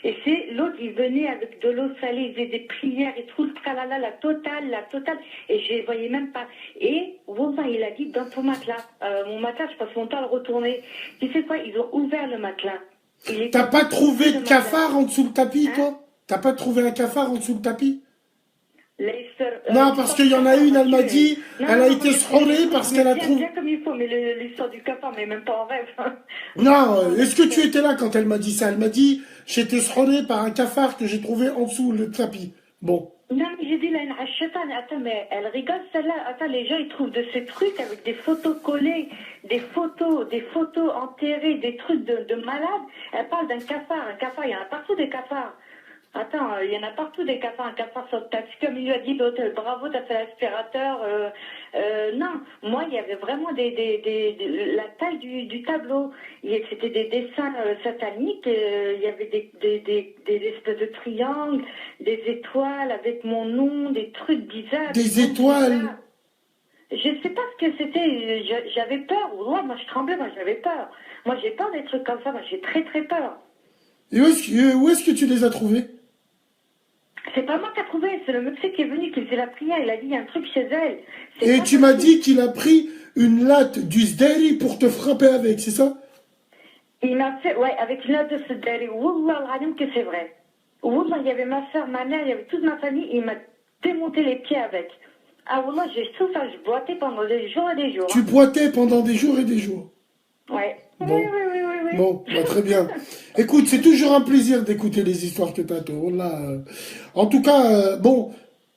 Et c'est l'autre, il venait avec de l'eau salée, il faisait des prières et tout, la totale. Et je les voyais même pas. Et Wallah, il a dit dans ton matelas. Mon matelas, je passe mon temps à le retourner. Tu sais quoi, ils ont ouvert le matelas. T'as pas trouvé de cafard en dessous le tapis, toi? T'as pas trouvé un cafard en dessous le tapis? Non, parce qu'il y en a une, elle m'a dit, elle a été srolée parce qu'elle a trouvé... Bien comme il faut, mais l'histoire du cafard, mais même pas en rêve. Non, est-ce que tu étais là quand elle m'a dit ça? Elle m'a dit, j'étais srolée par un cafard que j'ai trouvé en dessous le tapis. Bon. Non, mais j'ai dit là, attends, mais elle rigole celle-là. Attends, les gens, ils trouvent de ces trucs avec des photos collées, des photos enterrées, des trucs de malades. Elle parle d'un cafard. Un cafard, il y en a partout des cafards. Attends, il y en a partout des cafards, un cafard sur le taxi, comme il lui a dit l'autre, bravo, t'as fait l'aspirateur. Non, moi, il y avait vraiment la taille du tableau. C'était des dessins sataniques, il y avait des espèces de triangles, des étoiles avec mon nom, des trucs bizarres. Des étoiles bizarres. Je sais pas ce que c'était, j'avais peur. Ouais, moi, je tremblais, moi, j'avais peur. Moi, j'ai peur des trucs comme ça, moi, j'ai très, très peur. Et où est-ce que tu les as trouvés? C'est pas moi qui a trouvé, c'est le monsieur qui est venu, qui faisait la prière, il a dit il y a un truc chez elle. Et tu m'as dit qu'il a pris une latte du Sderi pour te frapper avec, c'est ça? Il m'a fait, ouais, avec une latte de Sderi. Wallah al-alim que c'est vrai. Wallah, il y avait ma soeur, ma mère, il y avait toute ma famille, il m'a démonté les pieds avec. Ah, voilà, j'ai tout ça, je boitais pendant des jours et des jours. Tu boitais pendant des jours et des jours. Ouais. Bon. Oui. Bon, bah, très bien. Écoute, c'est toujours un plaisir d'écouter les histoires que t'as, toi. En tout cas, bon,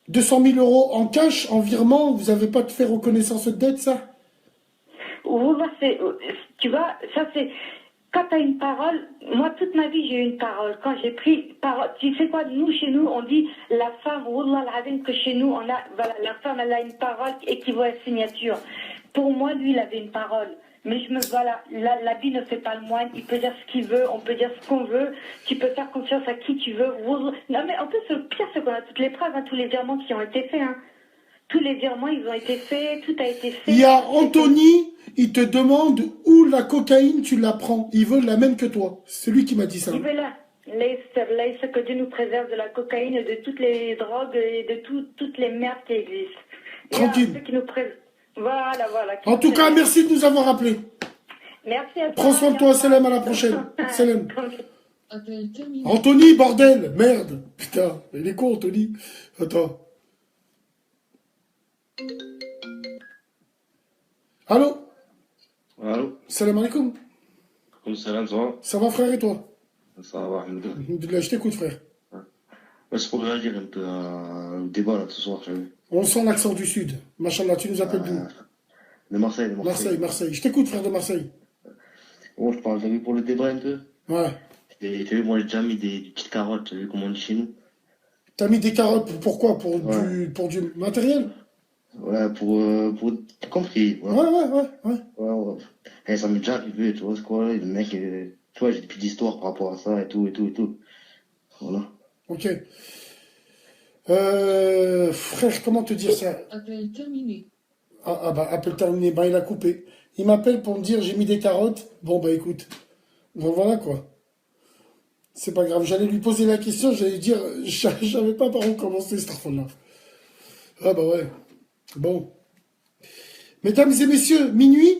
200 000 euros en cash, en virement, vous n'avez pas fait reconnaissance de dette, ça? Voilà, tu vois, ça c'est... Quand tu as une parole, moi toute ma vie j'ai eu une parole. Quand j'ai pris parole, tu sais quoi, nous chez nous on dit la femme, wallah al-azim, que chez nous on a, voilà, la femme elle a une parole équivaut à signature. Pour moi lui il avait une parole. Mais voilà, la vie ne fait pas le moine, il peut dire ce qu'il veut, on peut dire ce qu'on veut, tu peux faire confiance à qui tu veux. Wallah. Non mais en plus le pire c'est qu'on a toutes les preuves, hein, tous les virements qui ont été faits. Hein. Tous les virements, ils ont été faits, tout a été fait. Il y a Anthony, il te demande où la cocaïne tu la prends. Il veut la même que toi. C'est lui qui m'a dit ça. Il veut là. Laisse que Dieu nous préserve de la cocaïne, de toutes les drogues et de toutes les merdes qui existent. Tranquille. Qui nous voilà. En tout cas, merci de nous avoir appelés. Merci à toi. Prends soin de toi, Salam, à la prochaine. Salam. Appel terminé. Anthony, bordel, merde. Putain, il est con, Anthony. Attends. Allô? Allô? Salam alaikum. Comme salam, ça va? Ça va, frère, et toi? Ça va, alhamdoulilah. Alhamdoulilah, je t'écoute, frère. Ouais, c'est pour réagir un peu à un débat là ce soir, j'ai vu. On sent l'accent du Sud. Machallah, tu nous appelles d'où? De Marseille, Marseille. Je t'écoute, frère de Marseille. Bon, je parle, t'as vu pour le débat un peu? Ouais. Et t'as vu, moi j'ai déjà mis des petites carottes, t'as vu comment on dit chez nous? T'as mis des carottes, pourquoi? Pour du matériel? Ouais, pour compris. Ouais. Et ça m'est déjà arrivé, tu vois, c'est quoi, le mec, tu vois, j'ai des petites histoires par rapport à ça et tout. Voilà. Ok. Frère, comment te dire ça? Appel terminé. Bah, appel terminé, bah il a coupé. Il m'appelle pour me dire j'ai mis des carottes. Bon, bah écoute. Bon, voilà quoi. C'est pas grave. J'allais lui poser la question, j'allais dire, je savais pas par où commencer cette affaire-là. Ah bah ouais. Bon. Mesdames et messieurs, minuit.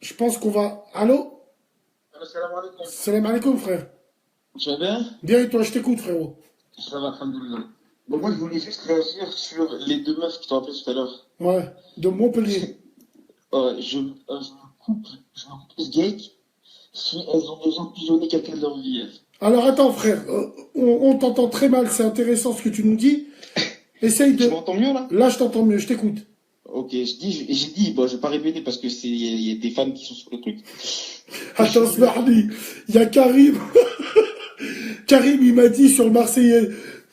Je pense qu'on va... Allô? Salam alaikum. Salam alaikum, frère. Tu vas bien? Bien et toi, je t'écoute, frérot. Ça va, alhamdoulilah. Bon, moi, je voulais juste réagir sur les deux meufs qui t'ont appelé tout à l'heure. Ouais, de Montpellier. Je me coupe ce gay si elles ont besoin d'emprisonner quelqu'un de leur vie. Alors attends, frère, on t'entend très mal, c'est intéressant ce que tu nous dis. Essaye de... Tu m'entends mieux, là? Là, je t'entends mieux, je t'écoute. Ok, j'ai dit, bon, je vais pas répéter parce que il y a des fans qui sont sur le truc. Attends, Smardi, il y a Karim. Karim, il m'a dit sur le Marseillais,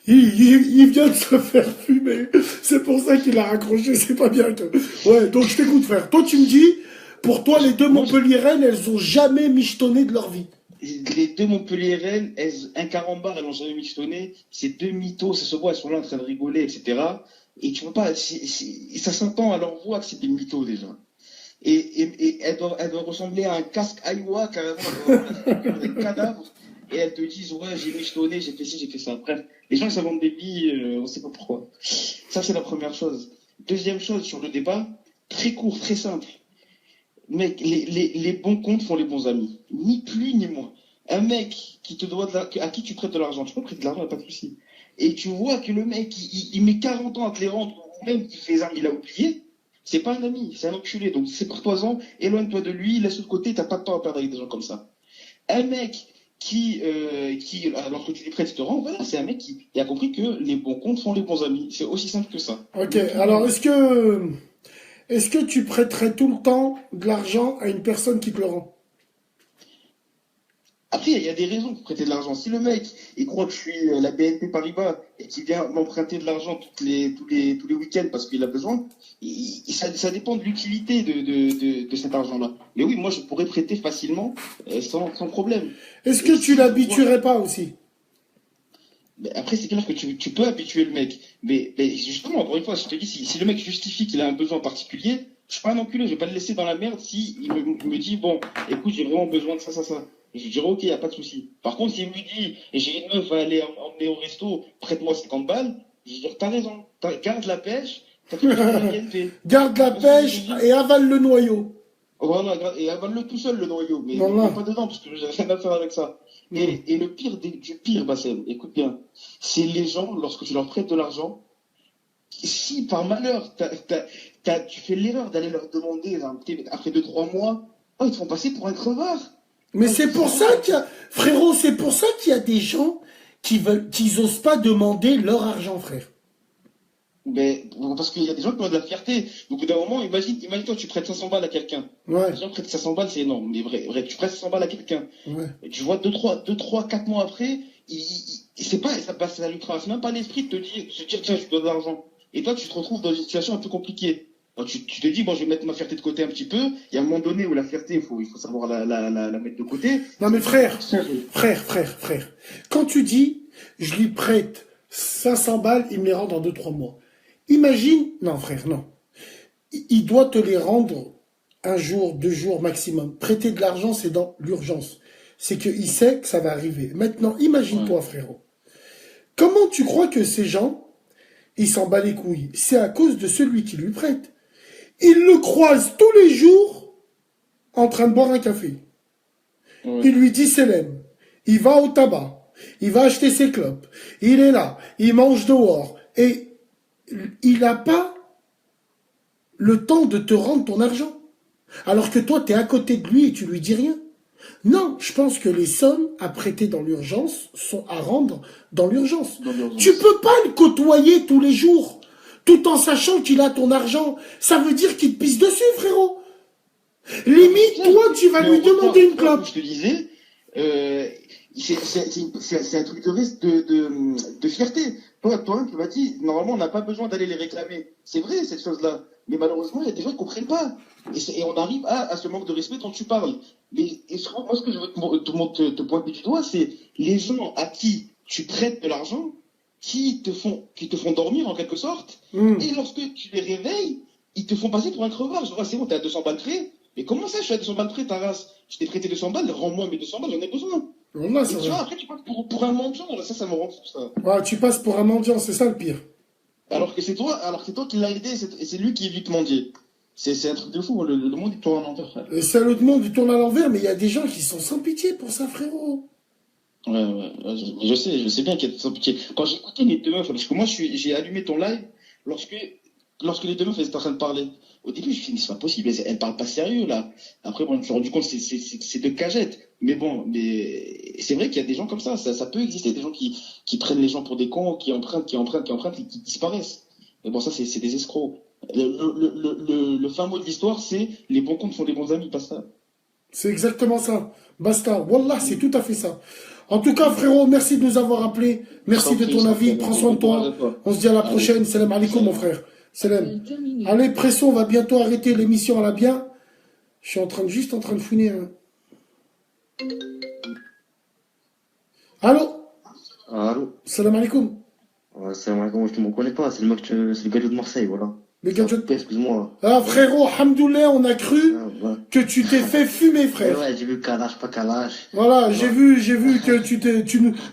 il vient de se faire fumer. C'est pour ça qu'il a raccroché, c'est pas bien que... Ouais, donc je t'écoute, frère. Toi, tu me dis, pour toi, les deux Montpelliéraines, elles ont jamais michetonné de leur vie. Les deux Montpelliéraines, un carambar, elles n'ont jamais michetonné. Ces deux mythos, ça se voit, elles sont là en train de rigoler, etc. Et tu peux pas, ça s'entend à leur voix que c'est des mythos déjà. Et elles doivent ressembler à un casque Iowa carrément, un cadavre. Et elles te disent, ouais, j'ai michetonné, j'ai fait ci, j'ai fait ça. Bref, les gens, ça vendent des billes, on sait pas pourquoi. Ça, c'est la première chose. Deuxième chose sur le débat, très court, très simple. Mec, les bons comptes font les bons amis. Ni plus ni moins. Un mec qui te doit à qui tu prêtes de l'argent, tu peux prêter de l'argent, pas de souci. Et tu vois que le mec, il met 40 ans à te les rendre, ou même il fait ça, il a oublié. C'est pas un ami, c'est un enculé. Donc sépare-toi-en, éloigne-toi de lui, laisse-le de côté, t'as pas de temps à perdre avec des gens comme ça. Un mec qui alors que tu lui prêtes, il te rend, voilà, c'est un mec qui a compris que les bons comptes font les bons amis. C'est aussi simple que ça. Ok, alors est-ce que tu prêterais tout le temps de l'argent à une personne qui te le rend? Après, il y a des raisons pour prêter de l'argent. Si le mec, il croit que je suis la BNP Paribas et qu'il vient m'emprunter de l'argent tous les week-ends parce qu'il a besoin, ça dépend de l'utilité de cet argent-là. Mais oui, moi, je pourrais prêter facilement, sans problème. Est-ce que tu l'habituerais pas aussi? Mais après, c'est clair que tu peux habituer le mec. Mais justement, encore une fois, je te dis, si le mec justifie qu'il a un besoin particulier, je suis pas un enculé, je vais pas le laisser dans la merde si il me dit, bon, écoute, j'ai vraiment besoin de ça. Je dirais, ok, y a pas de souci. Par contre, s'il me dit, j'ai une meuf à aller emmener au resto, prête-moi 50 balles, je vais dire, t'as raison, garde la pêche, t'as fait la BNP. Garde la pêche et avale le noyau. Voilà, et avale-le tout seul, le noyau. Mais Voilà. pas dedans, parce que j'ai rien à faire avec ça. Et le pire du pire, Bassem, écoute bien, c'est les gens, lorsque tu leur prêtes de l'argent, si par malheur, tu fais l'erreur d'aller leur demander après 2-3 mois, oh, ils te font passer pour un crevard. Mais c'est pour ça qu'il y a, frérot, c'est pour ça qu'il y a des gens qui osent pas demander leur argent, frère. Mais, parce qu'il y a des gens qui ont de la fierté. Donc, au bout d'un moment, imagine-toi, tu prêtes 500 balles à quelqu'un. Ouais. Les gens prêtent 500 balles, c'est énorme. Mais vrai, tu prêtes 500 balles à quelqu'un. Ouais. Et tu vois 2-3, 4 mois après, c'est pas, ça lui traverse même pas l'esprit de te dire, tiens, je te donne de l'argent. Et toi, tu te retrouves dans une situation un peu compliquée. Alors, tu te dis, bon, je vais mettre ma fierté de côté un petit peu. Il y a un moment donné où la fierté, il faut savoir la mettre de côté. Non, mais frère. Quand tu dis, je lui prête 500 balles, il me les rend dans 2-3 mois. Imagine, non, frère, non. Il doit te les rendre 1 jour, 2 jours maximum. Prêter de l'argent, c'est dans l'urgence. C'est qu'il sait que ça va arriver. Maintenant, imagine-toi, frérot. Comment tu crois que ces gens, ils s'en bat les couilles? C'est à cause de celui qui lui prête. Il le croise tous les jours en train de boire un café. Ouais. Il lui dit Selem. Il va au tabac. Il va acheter ses clopes. Il est là. Il mange dehors. Et il n'a pas le temps de te rendre ton argent. Alors que toi, tu es à côté de lui et tu lui dis rien. Non, je pense que les sommes à prêter dans l'urgence sont à rendre dans l'urgence. Tu peux pas le côtoyer tous les jours, tout en sachant qu'il a ton argent. Ça veut dire qu'il te pisse dessus, frérot. Limite, toi, tu vas lui demander une clope. Je te disais, c'est un truc de fierté. Toi, tu m'as dit, normalement, on n'a pas besoin d'aller les réclamer. C'est vrai, cette chose-là. Mais malheureusement, il y a des gens qui ne comprennent pas. Et on arrive à ce manque de respect dont tu parles. Mais moi, ce que je veux te pointer du doigt, c'est les gens à qui tu prêtes de l'argent, qui te font dormir en quelque sorte, et lorsque tu les réveilles, ils te font passer pour un crevard. Je vois, c'est bon, t'es à 200 balles près. Mais comment ça, je suis à 200 balles près, ta race? Je t'ai prêté 200 balles, rends-moi mes 200 balles, j'en ai besoin. Voilà, et tu vois, après, tu passes pour un mendiant, ça me rend fou, ça. Ouais, tu passes pour un mendiant, c'est ça le pire. Alors que c'est toi qui l'as aidé, et c'est lui qui évite mendier. C'est un truc de fou, le monde il tourne à l'envers, frère. C'est l'autre monde, il tourne à l'envers, mais il y a des gens qui sont sans pitié pour ça, frérot. Ouais, je sais bien qu'il y a sans pitié. Quand j'écoutais les deux meufs, parce que moi j'ai allumé ton live lorsque les deux meufs étaient en train de parler. Au début, je me suis dit, c'est pas possible, elles parlent pas sérieux, là. Après, bon, je me suis rendu compte que c'est deux cagettes. Mais bon, c'est vrai qu'il y a des gens comme ça peut exister, des gens qui prennent les gens pour des cons, qui empruntent et qui disparaissent. Mais bon, ça, c'est des escrocs. Le fin mot de l'histoire, c'est les bons comptes font des bons amis, pas ça. C'est exactement ça. Basta. Wallah, c'est tout à fait ça. En tout cas, frérot, merci de nous avoir appelés. Merci de ton avis. Prends soin de toi. On se dit à la prochaine. Salam alaikum, mon frère. Salam. Allez, Presson, on va bientôt arrêter l'émission à la bien. Je suis juste en train de fouiner. Allô? Allô? Salam alaikum. Ouais, salam alaikum, je ne me connais pas. C'est le gars de Marseille, voilà. Le gars de... Excuse-moi. Ah, frérot, hamdoullah, on a cru que tu t'es fait fumer, frère. Ouais, j'ai vu Kalash, pas Kalash. Voilà, j'ai vu que tu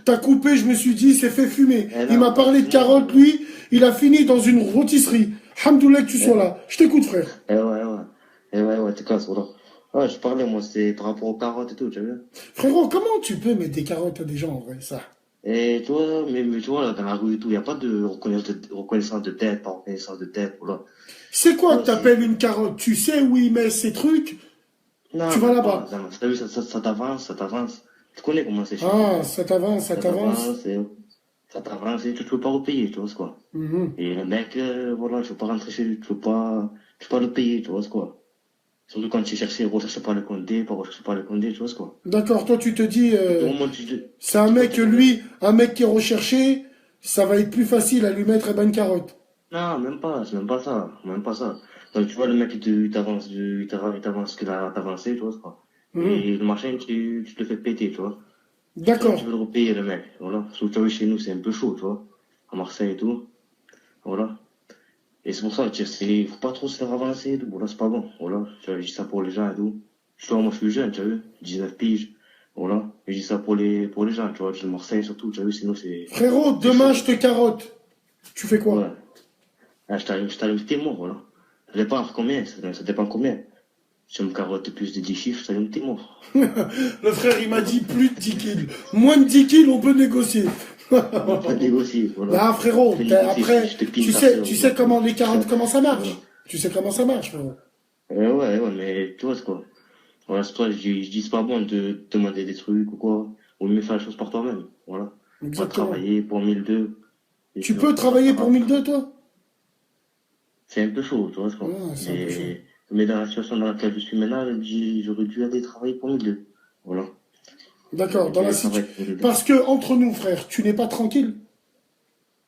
t'as coupé, je me suis dit, c'est fait fumer. Il m'a parlé de carottes, lui, il a fini dans une rôtisserie. Hamdoullah que tu sois là. Je t'écoute, frère. Ouais, t'es casse, voilà. Ouais, je parlais, moi, c'est par rapport aux carottes et tout, tu as vu? Frérot, comment tu peux mettre des carottes à des gens, en vrai, ça? Et tu vois, mais tu vois, là, dans la rue et tout, il n'y a pas de reconnaissance de tête, pas reconnaissance de tête, voilà. C'est quoi que t'appelles une carotte? Tu sais où il met ses trucs? Non, tu vas là-bas. T'as vu, ça t'avance. Tu connais comment c'est. Ah, ça t'avance. Ça t'avance et tu ne peux pas repayer, tu vois, c'est quoi. Et le mec, voilà, tu ne peux pas rentrer chez lui, tu ne peux pas le payer, tu vois, c'est quoi. Surtout quand tu recherches pas le condé, tu vois, c'est quoi. D'accord, toi tu te dis, c'est un mec qui est recherché, ça va être plus facile à lui mettre une carotte. Non, même pas ça. Donc, tu vois, le mec, il t'avance ce qu'il a avancé, tu vois, c'est quoi. Et le machin, tu te le fais péter, tu vois. D'accord. Tu veux le repayer, le mec, voilà. Surtout, tu vois, chez nous, c'est un peu chaud, tu vois. À Marseille et tout. Voilà. Et c'est pour ça, il faut pas trop se faire avancer et tout. Voilà, c'est pas bon. Voilà. Tu vois, je dis ça pour les gens et tout. Tu vois, moi, je suis jeune, tu as vu. 19 piges. Voilà. Et je dis ça pour les gens, tu vois. Je dis Marseille surtout, tu as vu, sinon c'est. Frérot, demain, je te carotte. Tu fais quoi? Ouais. Ah, je t'allume tes mots, voilà. Ça dépend combien. Si on me carotte plus de 10 chiffres, ça t'es mort. Le frère, il m'a dit plus de 10 kills. Moins de 10 kills, on peut négocier. On peut négocier, voilà. Là, frérot, après, tu sais comment les carottes, comment ça marche. Voilà. Tu sais comment ça marche, frérot. Ouais, mais tu vois, c'est quoi. Voilà, c'est toi, je dis c'est pas bon de demander des trucs ou quoi. Ou mieux faire la chose par toi-même. Voilà. Exactement. Pas travailler pour 1002. Tu peux travailler pour 1002, toi? C'est un peu chaud, tu vois, c'est quoi. Mais dans la situation dans laquelle je suis maintenant, j'aurais dû aller travailler pour 1002. Voilà. D'accord, dans la situation. Parce que, entre nous, frère, tu n'es pas tranquille?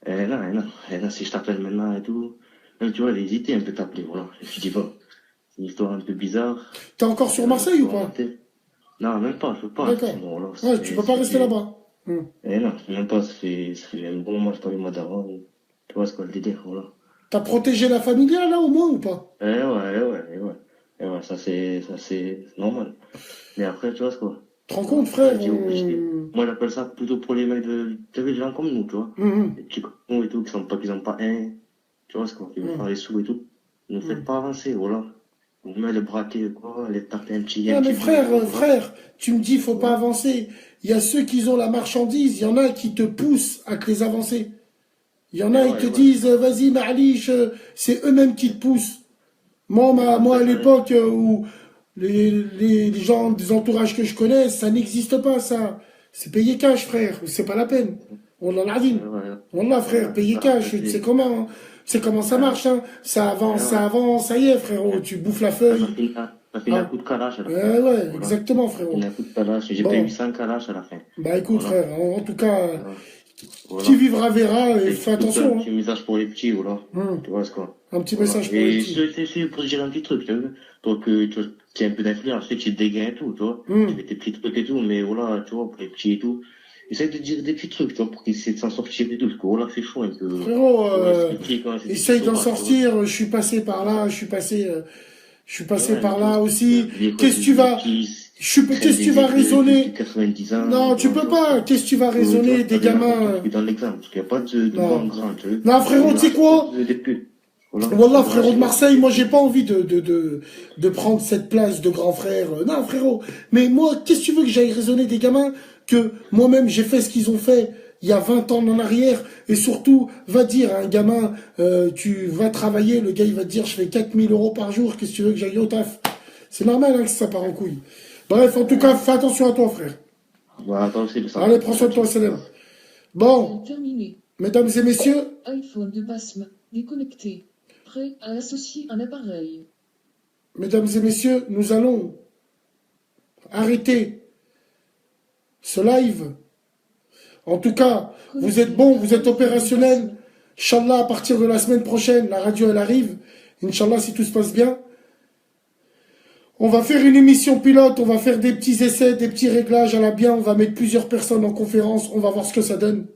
Non, si je t'appelle maintenant et tout. Même, tu vois, j'ai hésité un peu t'appeler, voilà. Je dis pas. C'est une histoire un peu bizarre. T'es encore sur Marseille ou pas? Non, même pas, je peux pas. D'accord. Bon, ouais, tu peux pas rester là-bas. Non, même pas, ça fait un bon mois, je pas vu moi d'avant. Tu vois, c'est quoi le délire, voilà. T'as protégé la familiale, là, au moins, ou pas? Ouais, ça c'est normal. Mais après, tu vois, c'est quoi. Tu te rends compte, frère? Moi, j'appelle ça plutôt pour les mecs des gens comme nous, tu vois. Les petits cons et tout, qui ont pas un. Tu vois, c'est quoi, qui vont faire les sous et tout. Ne nous faites pas avancer, voilà. Vous mettez le braquet, quoi, les taper un petit. Non, mais frère, tu me dis, faut pas avancer. Il y a ceux qui ont la marchandise, il y en a qui te poussent à te les avancer. Il y en a, ils te disent, vas-y, Ma'alish, c'est eux-mêmes qui te poussent. Moi, à l'époque où les gens des entourages que je connais, ça n'existe pas, ça. C'est payé cash, frère, c'est pas la peine. On en a dit. Wallah, frère, payé cash, tu sais comment, c'est comment ça marche, hein. Ça avance, ça y est, frérot, tu bouffes la feuille. Ça fait un coup de calache à la fin. Ouais, exactement, frérot. Un coup de calache, j'ai payé 800 calaches à la fin. Bah écoute, frère, en tout cas, qui vivra verra, et fais attention. Un petit message pour les petits, voilà. Tu vois, c'est quoi. Un petit message pour les petits. Et c'est pour dire un petit truc, tu vois. Toi, tu as un peu d'influence, tu sais, tu te dégaines et tout, tu vois. Tu fais tes petits trucs et tout, mais voilà, tu vois, pour les petits et tout. Essaye de dire des petits trucs, tu vois, pour qu'ils essaient de s'en sortir et tout, parce que voilà, c'est chaud un peu. Frérot, essaye d'en sortir, je suis passé par là, je suis passé par là aussi. Qu'est-ce que tu vas, qu'est-ce que tu vas raisonner? Non, tu peux pas. Qu'est-ce que tu vas raisonner des gamins? Dans l'exemple, parce qu'il n'y a pas de grand, tu vois. Non, frérot, tu sais quoi? Wallah, frérot de Marseille, moi j'ai pas envie de prendre cette place de grand frère. Non, frérot. Mais moi, qu'est-ce que tu veux que j'aille raisonner des gamins que moi-même j'ai fait ce qu'ils ont fait il y a 20 ans en arrière? Et surtout, va dire à un gamin, tu vas travailler, le gars il va te dire je fais 4000 € par jour, qu'est-ce que tu veux que j'aille au taf? C'est normal hein, que ça part en couille. Bref, en tout cas, fais attention à toi, frère. Allez, prends soin de toi, Salam. Bon, mesdames et messieurs. iPhone de Basme, déconnecté. Prêt à associer un appareil. Mesdames et messieurs, nous allons arrêter ce live. En tout cas, vous êtes bons, vous êtes opérationnels. Inch'Allah, à partir de la semaine prochaine, la radio, elle arrive. Inch'Allah, si tout se passe bien. On va faire une émission pilote, on va faire des petits essais, des petits réglages à la bien. On va mettre plusieurs personnes en conférence, on va voir ce que ça donne.